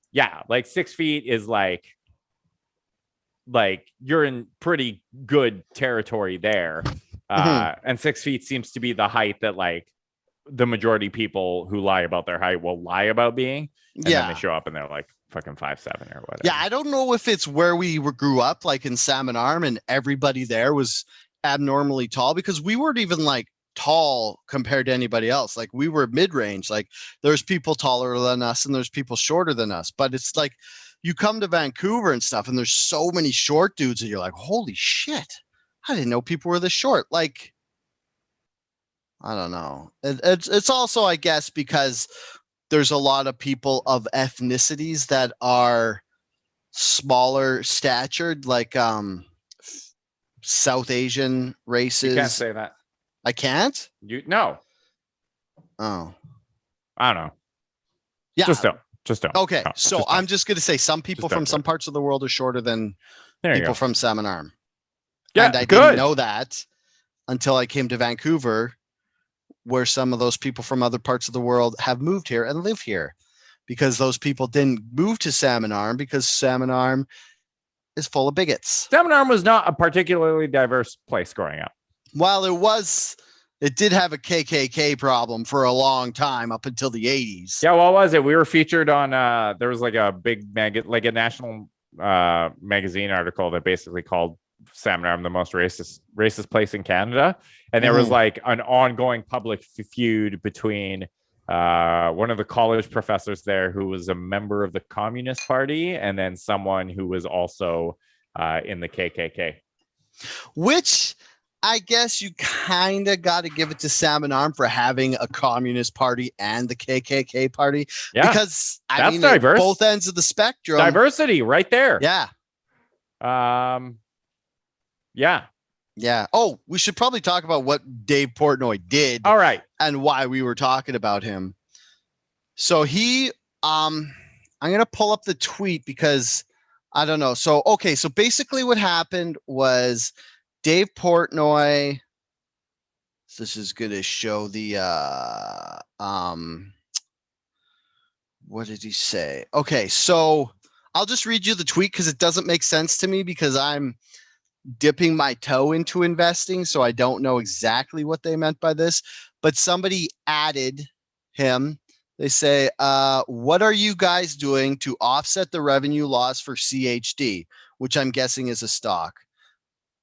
6 feet is like you're in pretty good territory there. And 6 feet seems to be the height that like the majority of people who lie about their height will lie about being. And then they show up and they're like fucking 5'7" or whatever. Yeah, I don't know if it's where we grew up, like in Salmon Arm, and everybody there was abnormally tall, because we weren't even like tall compared to anybody else. Like we were mid-range. Like there's people taller than us and there's people shorter than us. But it's like you come to Vancouver and stuff, and there's so many short dudes that you're like, holy shit, I didn't know people were this short. Like, I don't know. It's also, I guess, because there's a lot of people of ethnicities that are smaller statured, like South Asian races. You can't say that. I can't? No. Oh. I don't know. Yeah. Just don't. Okay, no, so I'm just going to say some people from some parts of the world are shorter than people from Salmon Arm. Yeah, and I didn't know that until I came to Vancouver, where some of those people from other parts of the world have moved here and live here, because those people didn't move to Salmon Arm because Salmon Arm is full of bigots. Salmon Arm was not a particularly diverse place growing up. While it did have a KKK problem for a long time up until the 80s. Yeah, what was it? We were featured on there was like a big a national magazine article that basically called Salmon Arm the most racist place in Canada, and there was like an ongoing public feud between one of the college professors there who was a member of the Communist Party, and then someone who was also in the KKK. Which I guess you kind of got to give it to Salmon Arm for having a Communist Party and the KKK party. Yeah, because I mean, diverse. Both ends of the spectrum. Diversity right there. Yeah. Yeah. Oh, we should probably talk about what Dave Portnoy did. All right. And why we were talking about him. So I'm going to pull up the tweet because I don't know. So basically what happened was Dave Portnoy, this is going to show the, what did he say? Okay. So I'll just read you the tweet because it doesn't make sense to me because I'm dipping my toe into investing. So I don't know exactly what they meant by this, but somebody added him. They say, what are you guys doing to offset the revenue loss for CHD, which I'm guessing is a stock?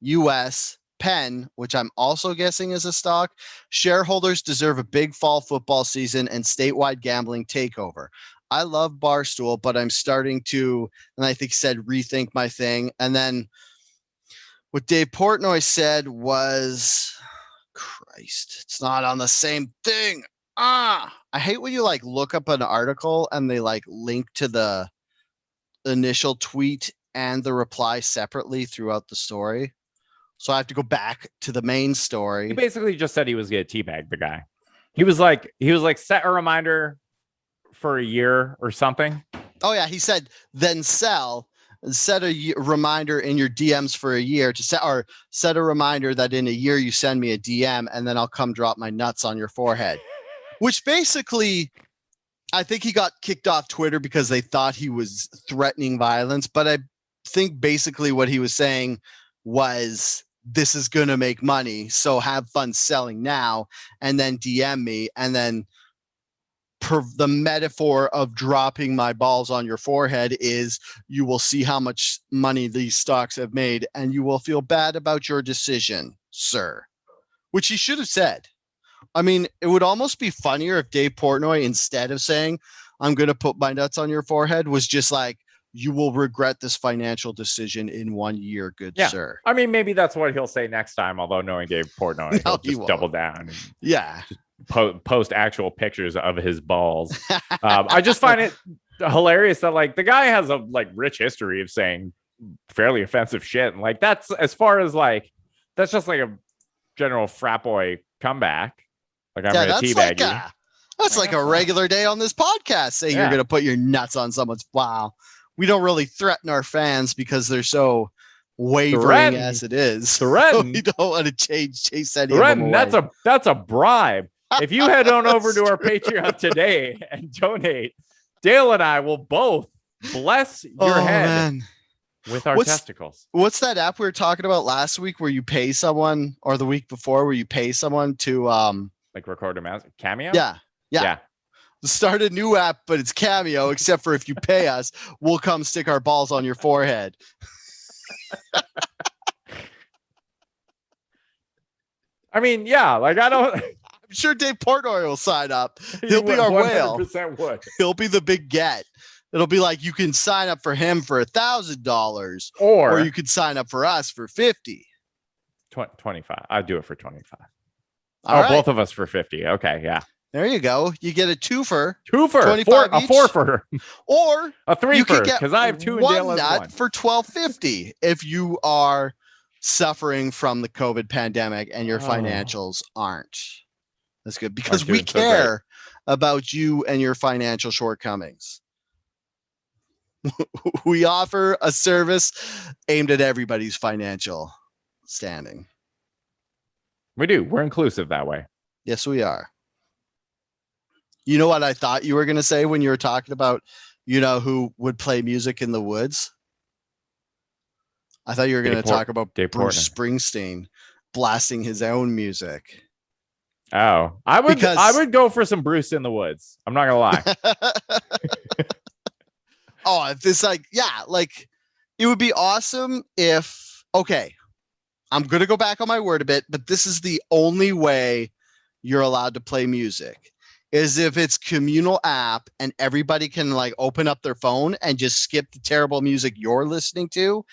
US Penn, which I'm also guessing is a stock. Shareholders deserve a big fall football season and statewide gambling takeover. I love Barstool, but I'm starting to, and I think he said, rethink my thing. And then what Dave Portnoy said was, Christ, it's not on the same thing. I hate when you like look up an article and they like link to the initial tweet and the reply separately throughout the story. So I have to go back to the main story. He basically just said he was going to teabag the guy. He was like, set a reminder for a year or something. Oh yeah. He said, then sell. Set a reminder in your DMs for a year to set a reminder that in a year you send me a DM and then I'll come drop my nuts on your forehead. Which basically, I think he got kicked off Twitter because they thought he was threatening violence. But I think basically what he was saying was, this is going to make money. So have fun selling now and then DM me and then the metaphor of dropping my balls on your forehead is you will see how much money these stocks have made and you will feel bad about your decision, sir. Which he should have said. I mean, it would almost be funnier if Dave Portnoy, instead of saying, I'm going to put my nuts on your forehead, was just like, you will regret this financial decision in 1 year, good sir. I mean, maybe that's what he'll say next time, although knowing Dave Portnoy, he'll just double down. And post actual pictures of his balls. I just find it hilarious that like the guy has a like rich history of saying fairly offensive shit. And like, that's as far as like, that's just like a general frat boy comeback. Like I'm going to teabag you. That's like a regular day on this podcast saying you're going to put your nuts on someone's. Wow. We don't really threaten our fans because they're so wavering as it is. We don't want to chase any of them away. That's a bribe. If you head on over to our Patreon today and donate, Dale and I will both bless your head with our testicles. What's that app we were talking about last week where you pay someone, or the week before where you pay someone to like record a mouse? Cameo? Yeah. Start a new app, but it's Cameo, except for if you pay us, we'll come stick our balls on your forehead. I mean, like I don't. I'm sure Dave Portnoy will sign up. He'll be our whale. Would. He'll be the big get. It'll be like you can sign up for him for $1,000, or you could sign up for us for 50. 25. I'd do it for 25. Right. Both of us for 50. Okay, yeah. There you go. You get a twofer. 25 a fourfer, or a threefer, because I have two and Dale has one. For $12.50 if you are suffering from the COVID pandemic and your financials aren't. That's good because we care about you and your financial shortcomings. We offer a service aimed at everybody's financial standing. We do. We're inclusive that way. Yes, we are. You know what I thought you were going to say when you were talking about, who would play music in the woods? I thought you were going to talk about Bruce Springsteen blasting his own music. Oh, I would go for some Bruce in the woods. I'm not going to lie. If this it would be awesome if, I'm going to go back on my word a bit, but this is the only way you're allowed to play music is if it's communal app and everybody can like open up their phone and just skip the terrible music you're listening to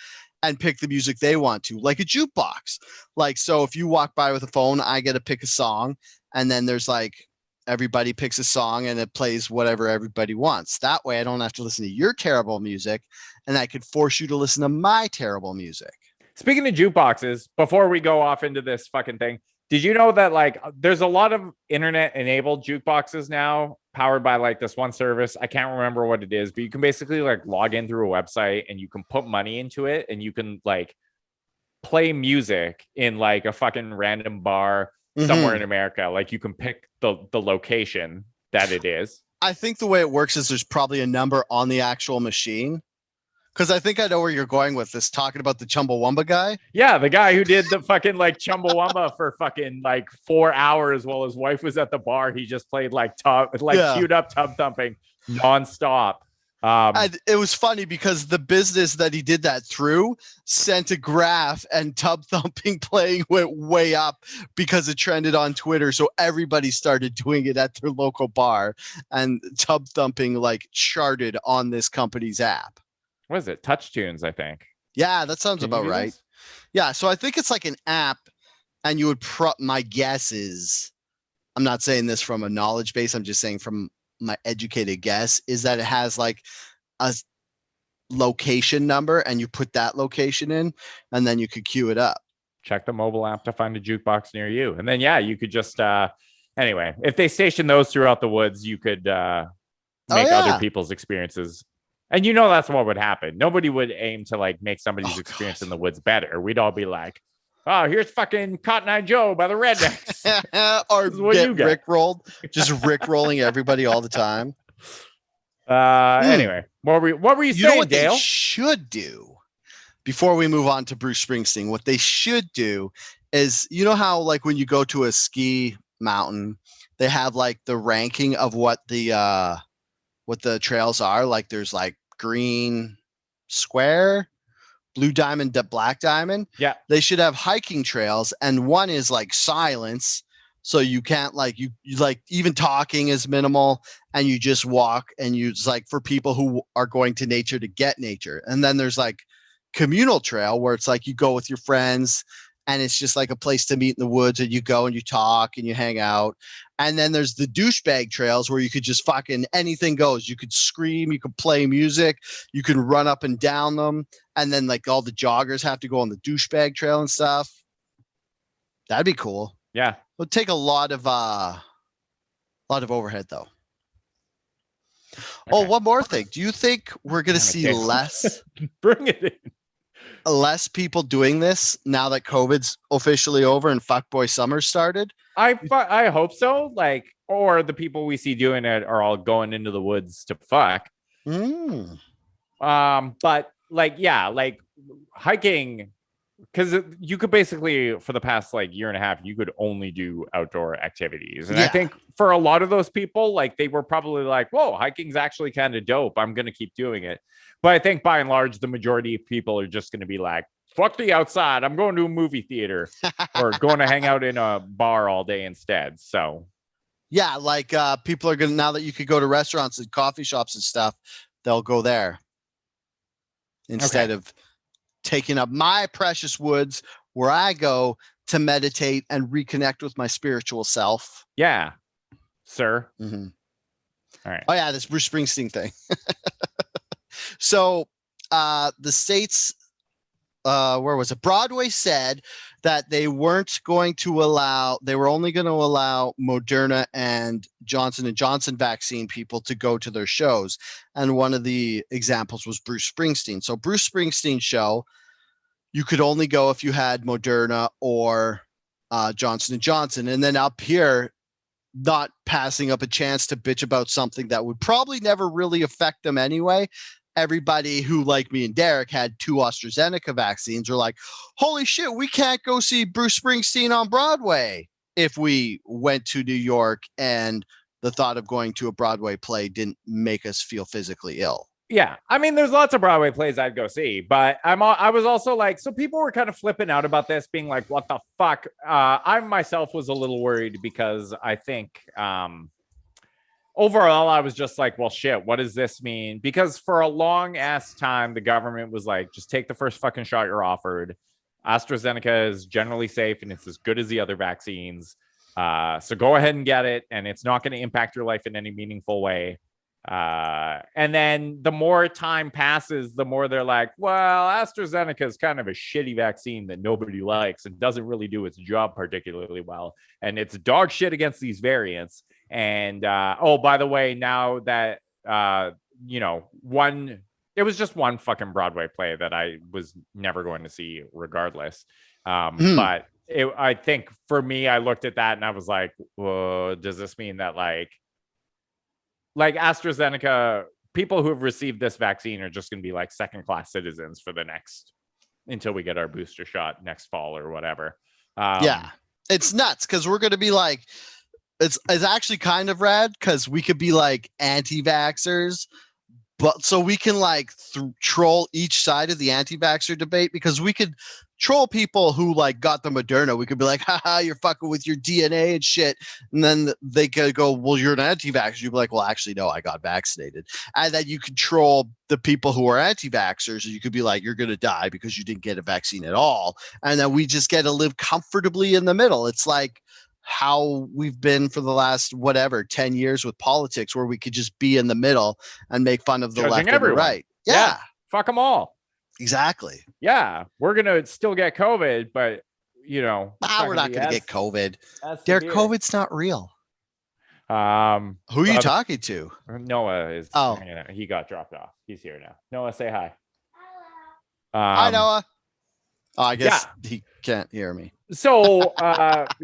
and pick the music they want to, like a jukebox. Like, so if you walk by with a phone, I get to pick a song and then there's like, everybody picks a song and it plays whatever everybody wants. That way I don't have to listen to your terrible music and I could force you to listen to my terrible music. Speaking of jukeboxes, before we go off into this fucking thing, did you know that like there's a lot of internet enabled jukeboxes now powered by like this one service? I can't remember what it is, but you can basically like log in through a website and you can put money into it and you can like play music in like a fucking random bar somewhere in America. Like you can pick the location that it is. I think the way it works is there's probably a number on the actual machine. Because I think I know where you're going with this, talking about the Chumbawamba guy. Yeah, the guy who did the fucking like Chumbawamba for fucking like 4 hours while his wife was at the bar. He just played queued up tub thumping nonstop. And it was funny because the business that he did that through sent a graph and tub thumping playing went way up because it trended on Twitter. So everybody started doing it at their local bar and tub thumping like charted on this company's app. What is it? Touch Tunes, I think. Yeah, that sounds about right. Yeah, so I think it's like an app, and you would my guess is, I'm not saying this from a knowledge base, I'm just saying from my educated guess, is that it has like a location number, and you put that location in, and then you could queue it up. Check the mobile app to find a jukebox near you. And then, you could just, anyway, if they station those throughout the woods, you could make other people's experiences. And that's what would happen. Nobody would aim to like make somebody's experience in the woods better. We'd all be like, oh, here's fucking Cotton Eye Joe by the Rednecks. Or get Rickrolled. Just Rickrolling everybody all the time. Anyway, what were you saying, know what Dale? They should do before we move on to Bruce Springsteen? What they should do is, how like when you go to a ski mountain they have like the ranking of what the trails are. Like there's like green square, blue diamond, black diamond. Yeah. They should have hiking trails, and one is like silence. So you can't like you like even talking is minimal, and you just walk, and you it's like for people who are going to nature to get nature. And then there's like communal trail where it's like you go with your friends, and it's just like a place to meet in the woods, and you go and you talk and you hang out. And then there's the douchebag trails where you could just fucking anything goes. You could scream, you could play music, you can run up and down them. And then like all the joggers have to go on the douchebag trail and stuff. That'd be cool. Yeah. It would take a lot of overhead though. Okay. Oh, one more thing. Do you think we're going to see less? Bring it in. Less people doing this now that COVID's officially over and fuckboy summer started? I hope so. Like, or the people we see doing it are all going into the woods to fuck. But like, yeah, like hiking, because you could basically for the past like year and a half, you could only do outdoor activities. And I think for a lot of those people, like they were probably like, whoa, hiking's actually kind of dope. I'm going to keep doing it. But I think by and large, the majority of people are just going to be like, fuck the outside. I'm going to a movie theater or going to hang out in a bar all day instead. So, yeah, like people are going to, now that you could go to restaurants and coffee shops and stuff, they'll go there instead of taking up my precious woods where I go to meditate and reconnect with my spiritual self. Yeah, sir. Mm-hmm. All right. Oh, yeah, this Bruce Springsteen thing. So the states, where was it? Broadway said that they weren't going to allow, they were only going to allow Moderna and Johnson & Johnson vaccine people to go to their shows. And one of the examples was Bruce Springsteen. So Bruce Springsteen's show, you could only go if you had Moderna or Johnson & Johnson. And then up here, not passing up a chance to bitch about something that would probably never really affect them anyway. Everybody who, like me and Derek, had 2 AstraZeneca vaccines were like, holy shit, we can't go see Bruce Springsteen on Broadway if we went to New York and the thought of going to a Broadway play didn't make us feel physically ill. Yeah, I mean, there's lots of Broadway plays I'd go see, but I was also like, so people were kind of flipping out about this, being like, what the fuck? I myself was a little worried because I think overall, I was just like, well, shit, what does this mean? Because for a long ass time, the government was like, just take the first fucking shot you're offered. AstraZeneca is generally safe and it's as good as the other vaccines. So go ahead and get it. And it's not going to impact your life in any meaningful way. And then the more time passes, the more they're like, well, AstraZeneca is kind of a shitty vaccine that nobody likes and doesn't really do its job particularly well. And it's dog shit against these variants. And oh, by the way, now that it was just one fucking Broadway play that I was never going to see regardless. But I think for me, I looked at that and I was like, whoa, does this mean that like AstraZeneca, people who have received this vaccine are just going to be like second-class citizens for the next, until we get our booster shot next fall or whatever. Yeah, it's nuts because we're going to be like, it's actually kind of rad because we could be like anti-vaxxers, but so we can like troll each side of the anti-vaxxer debate because we could troll people who like got the Moderna. We could be like, haha, you're fucking with your DNA and shit. And then they could go, well, you're an anti-vaxxer. You'd be like, well, actually, no, I got vaccinated. And then you control the people who are anti-vaxxers. And you could be like, you're going to die because you didn't get a vaccine at all. And then we just get to live comfortably in the middle. It's like how we've been for the last 10 years with politics, where we could just be in the middle and make fun of the left and the right. Yeah. Fuck them all. Exactly. Yeah, we're gonna still get COVID, but we're not gonna get COVID. Derek, COVID's not real. Who are you talking to? Noah is. Oh, he got dropped off. He's here now. Noah, say hi. Hi, Noah. Oh, I guess he can't hear me. So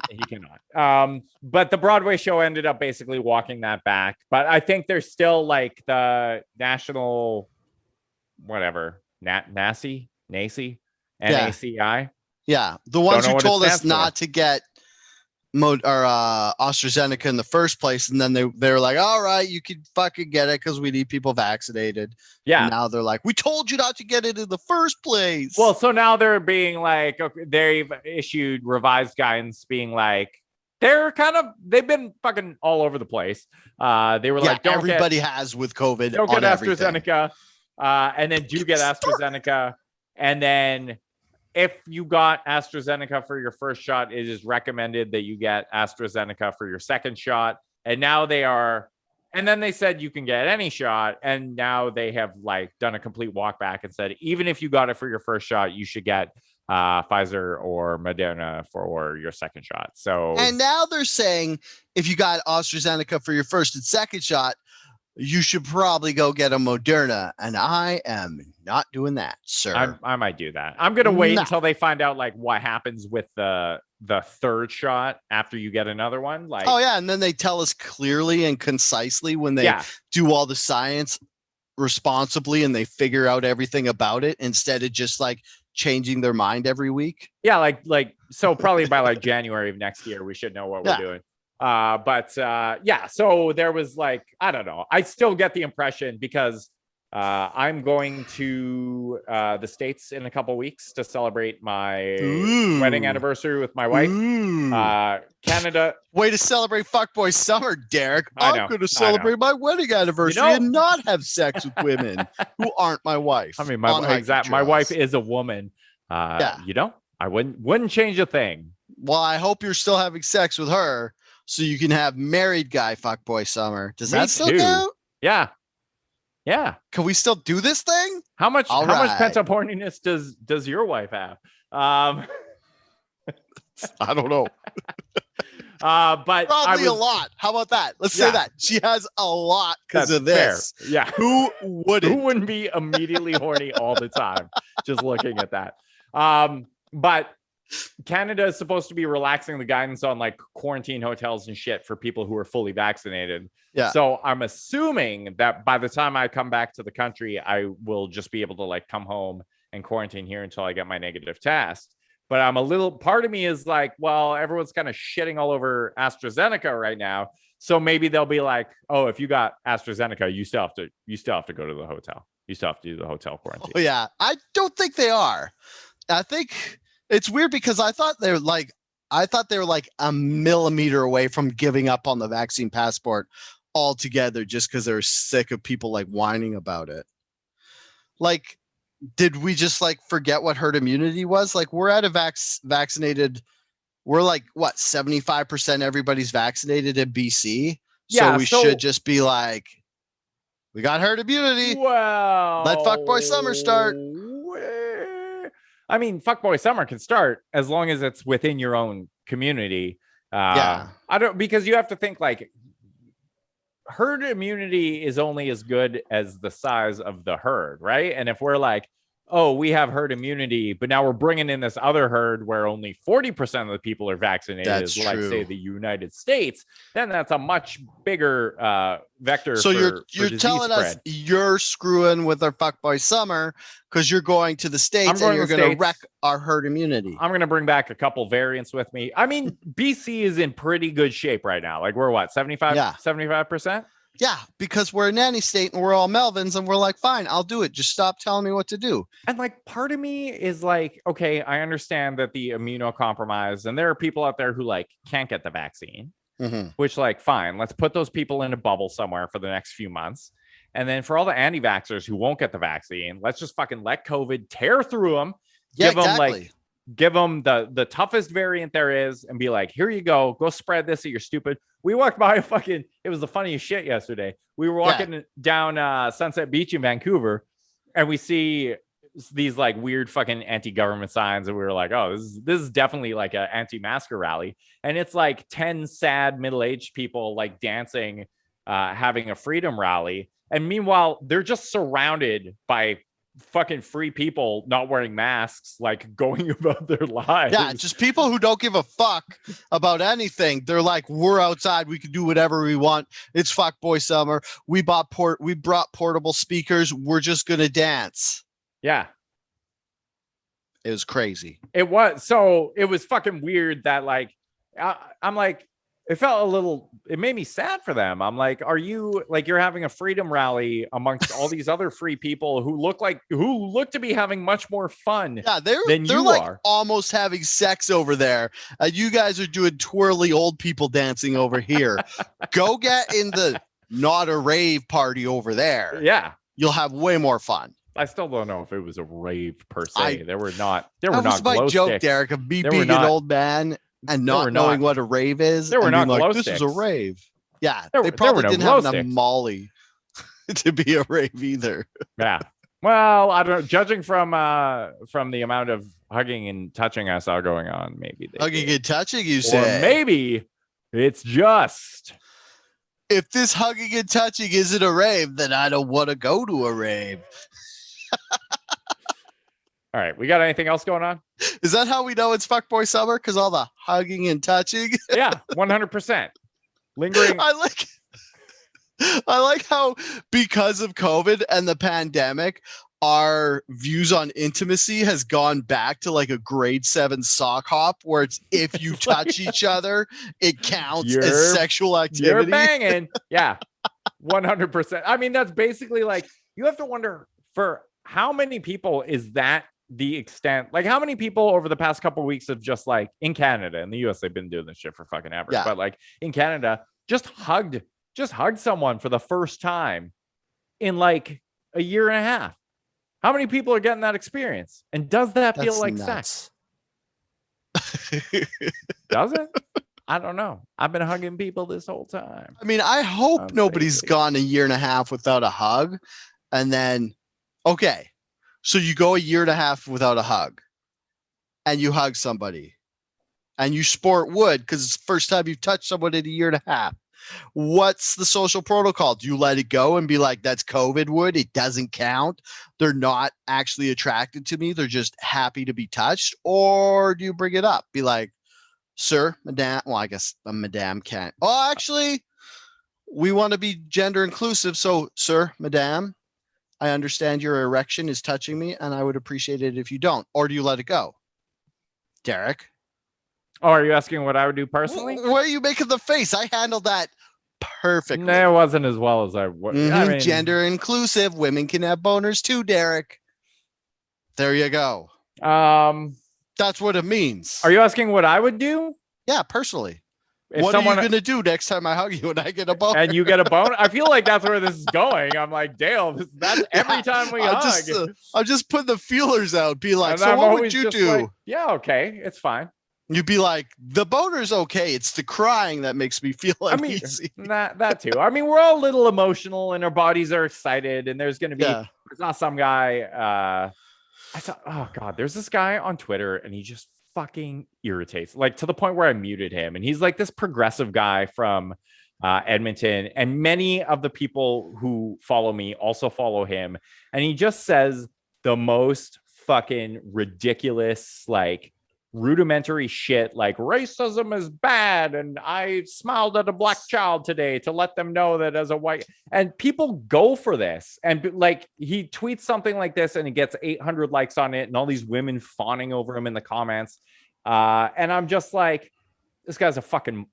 he cannot. But the Broadway show ended up basically walking that back. But I think there's still like the national, whatever. NACI, NACI, NACI. Yeah, the ones who told us not to get AstraZeneca in the first place, and then they're like, all right, you can fucking get it because we need people vaccinated. Yeah. And now they're like, we told you not to get it in the first place. Well, so now they're being like, okay, they've issued revised guidance being like, they've been fucking all over the place. They were like, everybody has with COVID. Don't get everything. AstraZeneca, and then do get AstraZeneca, and then if you got AstraZeneca for your first shot, it is recommended that you get AstraZeneca for your second shot. And now and then they said you can get any shot. And now they have like done a complete walk back and said, even if you got it for your first shot, you should get Pfizer or Moderna for your second shot. And now they're saying if you got AstraZeneca for your first and second shot, you should probably go get a Moderna. And I am not doing that, sir. I might do that. I'm going to wait until they find out like what happens with the third shot after you get another one. Like, oh yeah. And then they tell us clearly and concisely when they do all the science responsibly and they figure out everything about it instead of just like changing their mind every week. Yeah. Like, so probably by like January of next year, we should know what we're doing. So there was like, I don't know. I still get the impression because I'm going to the States in a couple weeks to celebrate my wedding anniversary with my wife. Canada. Way to celebrate fuckboy summer, Derek. I'm going to celebrate my wedding anniversary and not have sex with women who aren't my wife. I mean, my wife is a woman. You know, I wouldn't change a thing. Well, I hope you're still having sex with her. So you can have married guy fuckboy summer. Does that still count? Yeah. Can we still do this thing? How much pent up horniness does your wife have? I don't know. But probably a lot. How about that? Let's say that she has a lot because of this. Fair. Yeah. Who wouldn't? Who wouldn't be immediately horny all the time? Just looking at that. But Canada is supposed to be relaxing the guidance on like quarantine hotels and shit for people who are fully vaccinated. Yeah. So I'm assuming that by the time I come back to the country, I will just be able to like come home and quarantine here until I get my negative test. But part of me is like, well, everyone's kind of shitting all over AstraZeneca right now. So maybe they'll be like, oh, if you got AstraZeneca, you still have to go to the hotel. You still have to do the hotel quarantine. Oh yeah. I don't think they are. I think it's weird because I thought they were like a millimeter away from giving up on the vaccine passport altogether just because they're sick of people like whining about it. Like, did we just like forget what herd immunity was? Like, we're at a vaccinated. We're like, what, 75% everybody's vaccinated in BC? So we should just be like, we got herd immunity. Well, let fuckboy summer start. I mean, fuckboy summer can start as long as it's within your own community. Because you have to think like herd immunity is only as good as the size of the herd, right? And if we're like, oh, we have herd immunity, but now we're bringing in this other herd where only 40% of the people are vaccinated, like say the United States, then that's a much bigger vector. So you're telling us you're screwing with our fuckboy summer because you're going to the States and you're going to wreck our herd immunity. I'm going to bring back a couple variants with me. I mean, BC is in pretty good shape right now. Like we're what, 75%? Yeah, because we're a nanny state and we're all Melvins and we're like, fine, I'll do it. Just stop telling me what to do. And like, part of me is like, okay, I understand that the immunocompromised and there are people out there who like can't get the vaccine, which like, fine, let's put those people in a bubble somewhere for the next few months. And then for all the anti-vaxxers who won't get the vaccine, let's just fucking let COVID tear through them. Yeah, exactly. Give them the toughest variant there is and be like, here you go spread this at your stupid. We walked by it was the funniest shit yesterday. We were walking down Sunset Beach in Vancouver and we see these like weird fucking anti-government signs and we were like, oh, this is definitely like an anti-masker rally. And it's like 10 sad middle-aged people like dancing, having a freedom rally. And meanwhile, they're just surrounded by fucking free people not wearing masks, like going about their lives. Yeah, just people who don't give a fuck about anything. They're like, we're outside, we can do whatever we want. It's fuckboy summer. We brought portable speakers. We're just gonna dance. Yeah. It was crazy. It was fucking weird that like I'm like, it felt a little, it made me sad for them. I'm like, are you like, you're having a freedom rally amongst all these other free people who look to be having much more fun than they're you like are. almost having sex over there. You guys are doing twirly old people dancing over here. Go get in the not a rave party over there. Yeah. You'll have way more fun. I still don't know if it was a rave per se. There were not that was my glow joke, sticks. Derek, of me being an old man and not knowing what a rave is. There were not glow like, sticks. This is a rave. Yeah, they probably didn't have a Molly to be a rave either. Yeah. Well, I don't know. Judging from the amount of hugging and touching I saw going on, maybe hugging and touching, you say? Or maybe it's just. If this hugging and touching isn't a rave, then I don't want to go to a rave. All right, we got anything else going on? Is that how we know it's fuckboy summer? Because all the hugging and touching? Yeah, 100%. Lingering. I like how because of COVID and the pandemic, our views on intimacy has gone back to like a grade 7 sock hop, where it's if you touch each other, it counts as sexual activity. You're banging. Yeah, 100%. I mean, that's basically like, you have to wonder for how many people is that the extent, like how many people over the past couple of weeks have just like in Canada, in the US, they've been doing this shit for fucking ever. Yeah. But like in Canada, just hugged someone for the first time in like a year and a half. How many people are getting that experience? And does that feel like sex? Does it? I don't know. I've been hugging people this whole time. I mean, I hope nobody's gone a year and a half without a hug. And then, okay, so you go a year and a half without a hug and you hug somebody and you sport wood because it's the first time you've touched someone in a year and a half. What's the social protocol? Do you let it go and be like, that's COVID wood, it doesn't count, they're not actually attracted to me, they're just happy to be touched? Or do you bring it up, be like, sir, madam, well, I guess a madam can't, oh, actually we want to be gender inclusive, so sir, madam, I understand your erection is touching me and I would appreciate it if you don't? Or do you let it go? Derek? Oh, are you asking what I would do personally? Why are you making the face? I handled that perfectly. No, it wasn't as well as I would. Mm-hmm. I mean, gender inclusive. Women can have boners too, Derek. There you go. That's what it means. Are you asking what I would do? Yeah, personally. What are you going to do next time I hug you and I get a boner? And you get a boner? I feel like that's where this is going. I'm like, Dale, that's every time we hug. I'll just put the feelers out. Be like, so what would you do? Like, yeah, okay. It's fine. You'd be like, the boner's okay. It's the crying that makes me feel uneasy. I mean, that too. I mean, we're all a little emotional and our bodies are excited. And there's going to be, there's not some guy. I thought, oh God, there's this guy on Twitter and he just fucking irritates, like to the point where I muted him. And he's like this progressive guy from Edmonton. And many of the people who follow me also follow him. And he just says the most fucking ridiculous, like, rudimentary shit, like racism is bad and I smiled at a black child today to let them know that as a white, and people go for this, and like he tweets something like this and he gets 800 likes on it and all these women fawning over him in the comments, and I'm just like, this guy's a fucking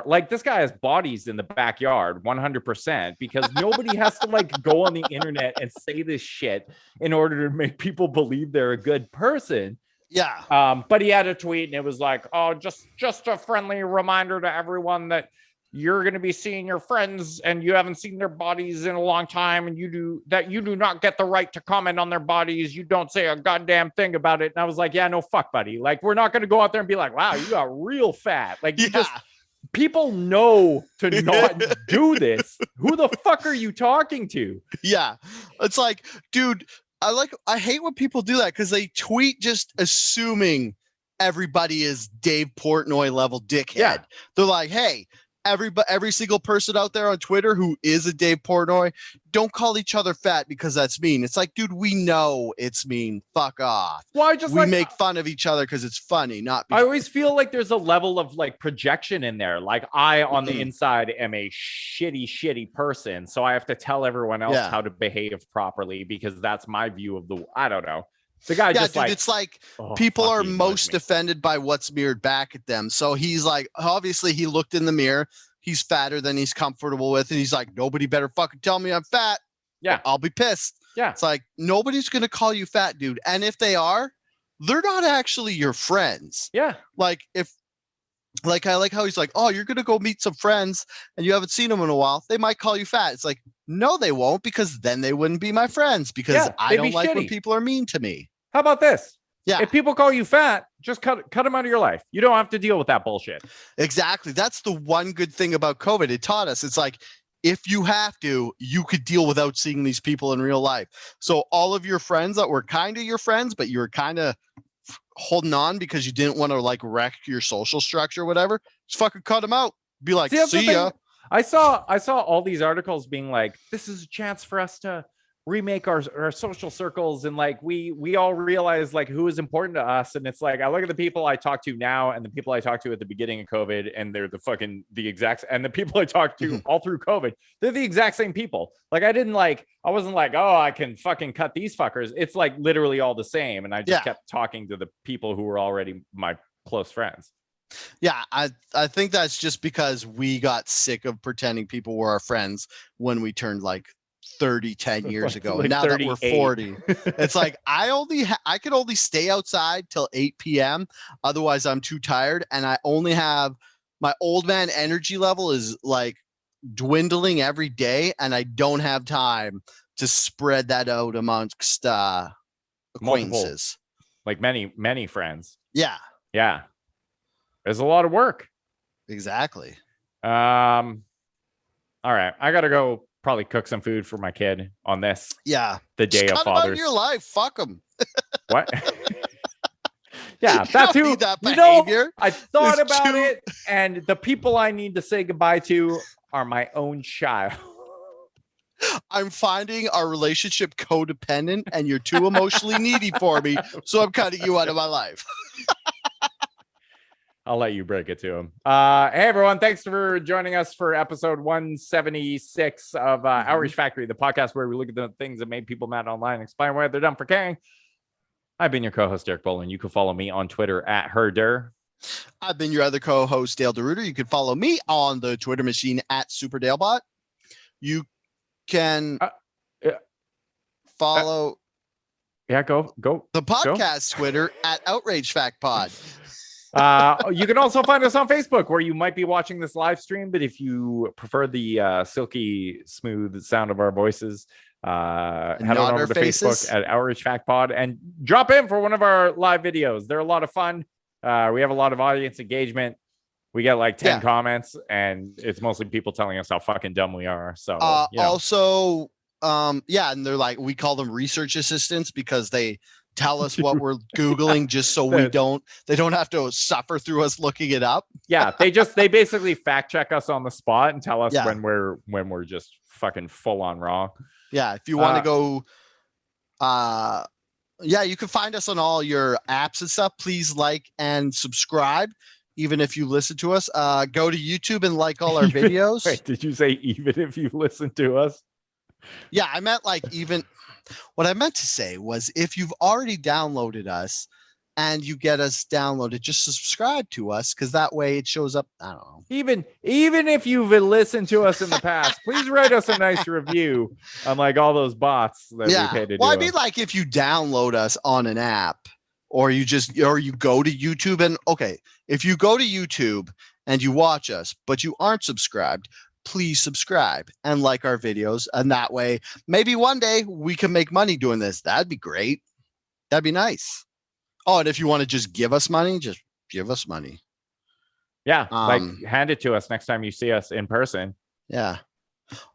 like, this guy has bodies in the backyard 100%, because nobody has to like go on the internet and say this shit in order to make people believe they're a good person. Yeah. But he had a tweet and it was like, oh, just a friendly reminder to everyone that you're going to be seeing your friends and you haven't seen their bodies in a long time, and you do not get the right to comment on their bodies. You don't say a goddamn thing about it. And I was like, yeah, no, fuck, buddy. Like, we're not going to go out there and be like, wow, you got real fat. Like, people know to not do this. Who the fuck are you talking to? Yeah. It's like, dude, I hate when people do that, because they tweet just assuming everybody is Dave Portnoy level dickhead. Yeah. They're like, hey, every single person out there on Twitter who is a Dave Portnoy, don't call each other fat because that's mean. It's like, dude, we know it's mean. Fuck off. Well, we make fun of each other because it's funny, not because... I always feel like there's a level of like projection in there. Like, I on the inside am a shitty person, so I have to tell everyone else how to behave properly because that's my view of the... I don't know. The guy yeah, just dude, like, it's like people are most offended by what's mirrored back at them. So he's like, obviously he looked in the mirror. He's fatter than he's comfortable with. And he's like, nobody better fucking tell me I'm fat. Yeah. I'll be pissed. Yeah. It's like, nobody's going to call you fat, dude. And if they are, they're not actually your friends. Yeah. Like I like how he's like, oh, you're going to go meet some friends and you haven't seen them in a while. They might call you fat. It's like, no, they won't, because then they wouldn't be my friends, because I don't like when people are mean to me. How about this? Yeah. If people call you fat, just cut them out of your life. You don't have to deal with that bullshit. Exactly. That's the one good thing about COVID. It taught us. It's like, if you have to, you could deal without seeing these people in real life. So all of your friends that were kind of your friends, but you were kind of holding on because you didn't want to like wreck your social structure or whatever, just fucking cut them out. Be like, see ya. I saw all these articles being like, this is a chance for us to remake our social circles, and like we all realize like who is important to us. And it's like, I look at the people I talk to now and the people I talked to at the beginning of COVID, and they're the exact, and the people I talked to all through COVID, they're the exact same people. Like I wasn't like, oh, I can fucking cut these fuckers. It's like literally all the same. And I just kept talking to the people who were already my close friends. Yeah, I think that's just because we got sick of pretending people were our friends when we turned like 10 years ago. Like now 38. that we're 40, it's like I could only stay outside till 8 p.m. Otherwise I'm too tired, and I only have my old man energy level is like dwindling every day, and I don't have time to spread that out amongst acquaintances. Like many friends. Yeah. There's a lot of work. Exactly. All right, I gotta go probably cook some food for my kid on this. Yeah. The day of Fathers. Out your life. Fuck them. What? Yeah, that's who. That behavior. I thought about it, and the people I need to say goodbye to are my own child. I'm finding our relationship codependent, and you're too emotionally needy for me, so I'm cutting you out of my life. I'll let you break it to him. Hey, everyone. Thanks for joining us for episode 176 of Outrage Factory, the podcast where we look at the things that made people mad online and explain why they're done for caring. I've been your co-host, Derek Bolin. You can follow me on Twitter at herder. I've been your other co-host, Dale DeRuiter. You can follow me on the Twitter machine at SuperDaleBot. You can follow... go. The podcast Twitter at Outragefactorypod. You can also find us on Facebook, where you might be watching this live stream, but if you prefer the silky smooth sound of our voices, head on over to Facebook at Outragefactorypod and drop in for one of our live videos. They're a lot of fun. We have a lot of audience engagement. We get like 10 comments, and it's mostly people telling us how fucking dumb we are. So also and they're like, we call them research assistants because they tell us what we're Googling just so they don't have to suffer through us looking it up. Yeah. They basically fact check us on the spot and tell us when we're just fucking full on wrong. Yeah. If you want to go, you can find us on all your apps and stuff. Please like and subscribe. Even if you listen to us, go to YouTube and like all our videos. Wait, did you say even if you listen to us? Yeah, I meant like even. What I meant to say was, if you've already downloaded us and you get us downloaded, just subscribe to us, because that way it shows up. I don't know. Even if you've listened to us in the past, please write us a nice review, unlike all those bots that we pay to do. Well, I mean, like if you download us on an app, or you go to YouTube and if you go to YouTube and you watch us, but you aren't subscribed, please subscribe and like our videos. And that way, maybe one day we can make money doing this. That'd be great. That'd be nice. Oh, and if you want to just give us money, just give us money. Yeah. Like hand it to us next time you see us in person. Yeah.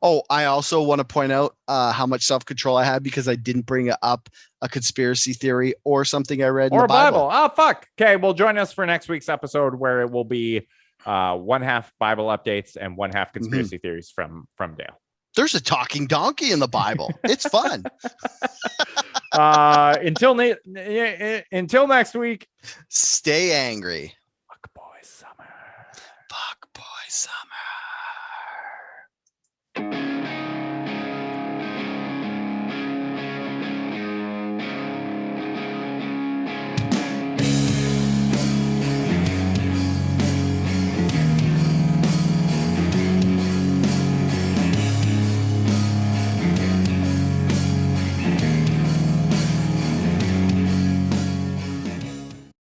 Oh, I also want to point out how much self-control I had because I didn't bring up a conspiracy theory or something I read in the Bible. Oh, fuck. Okay. Well, join us for next week's episode, where it will be one half Bible updates and one half conspiracy theories from Dale. There's a talking donkey in the Bible. It's fun. Until next week, stay angry. Fuck boy summer. Fuck boy summer.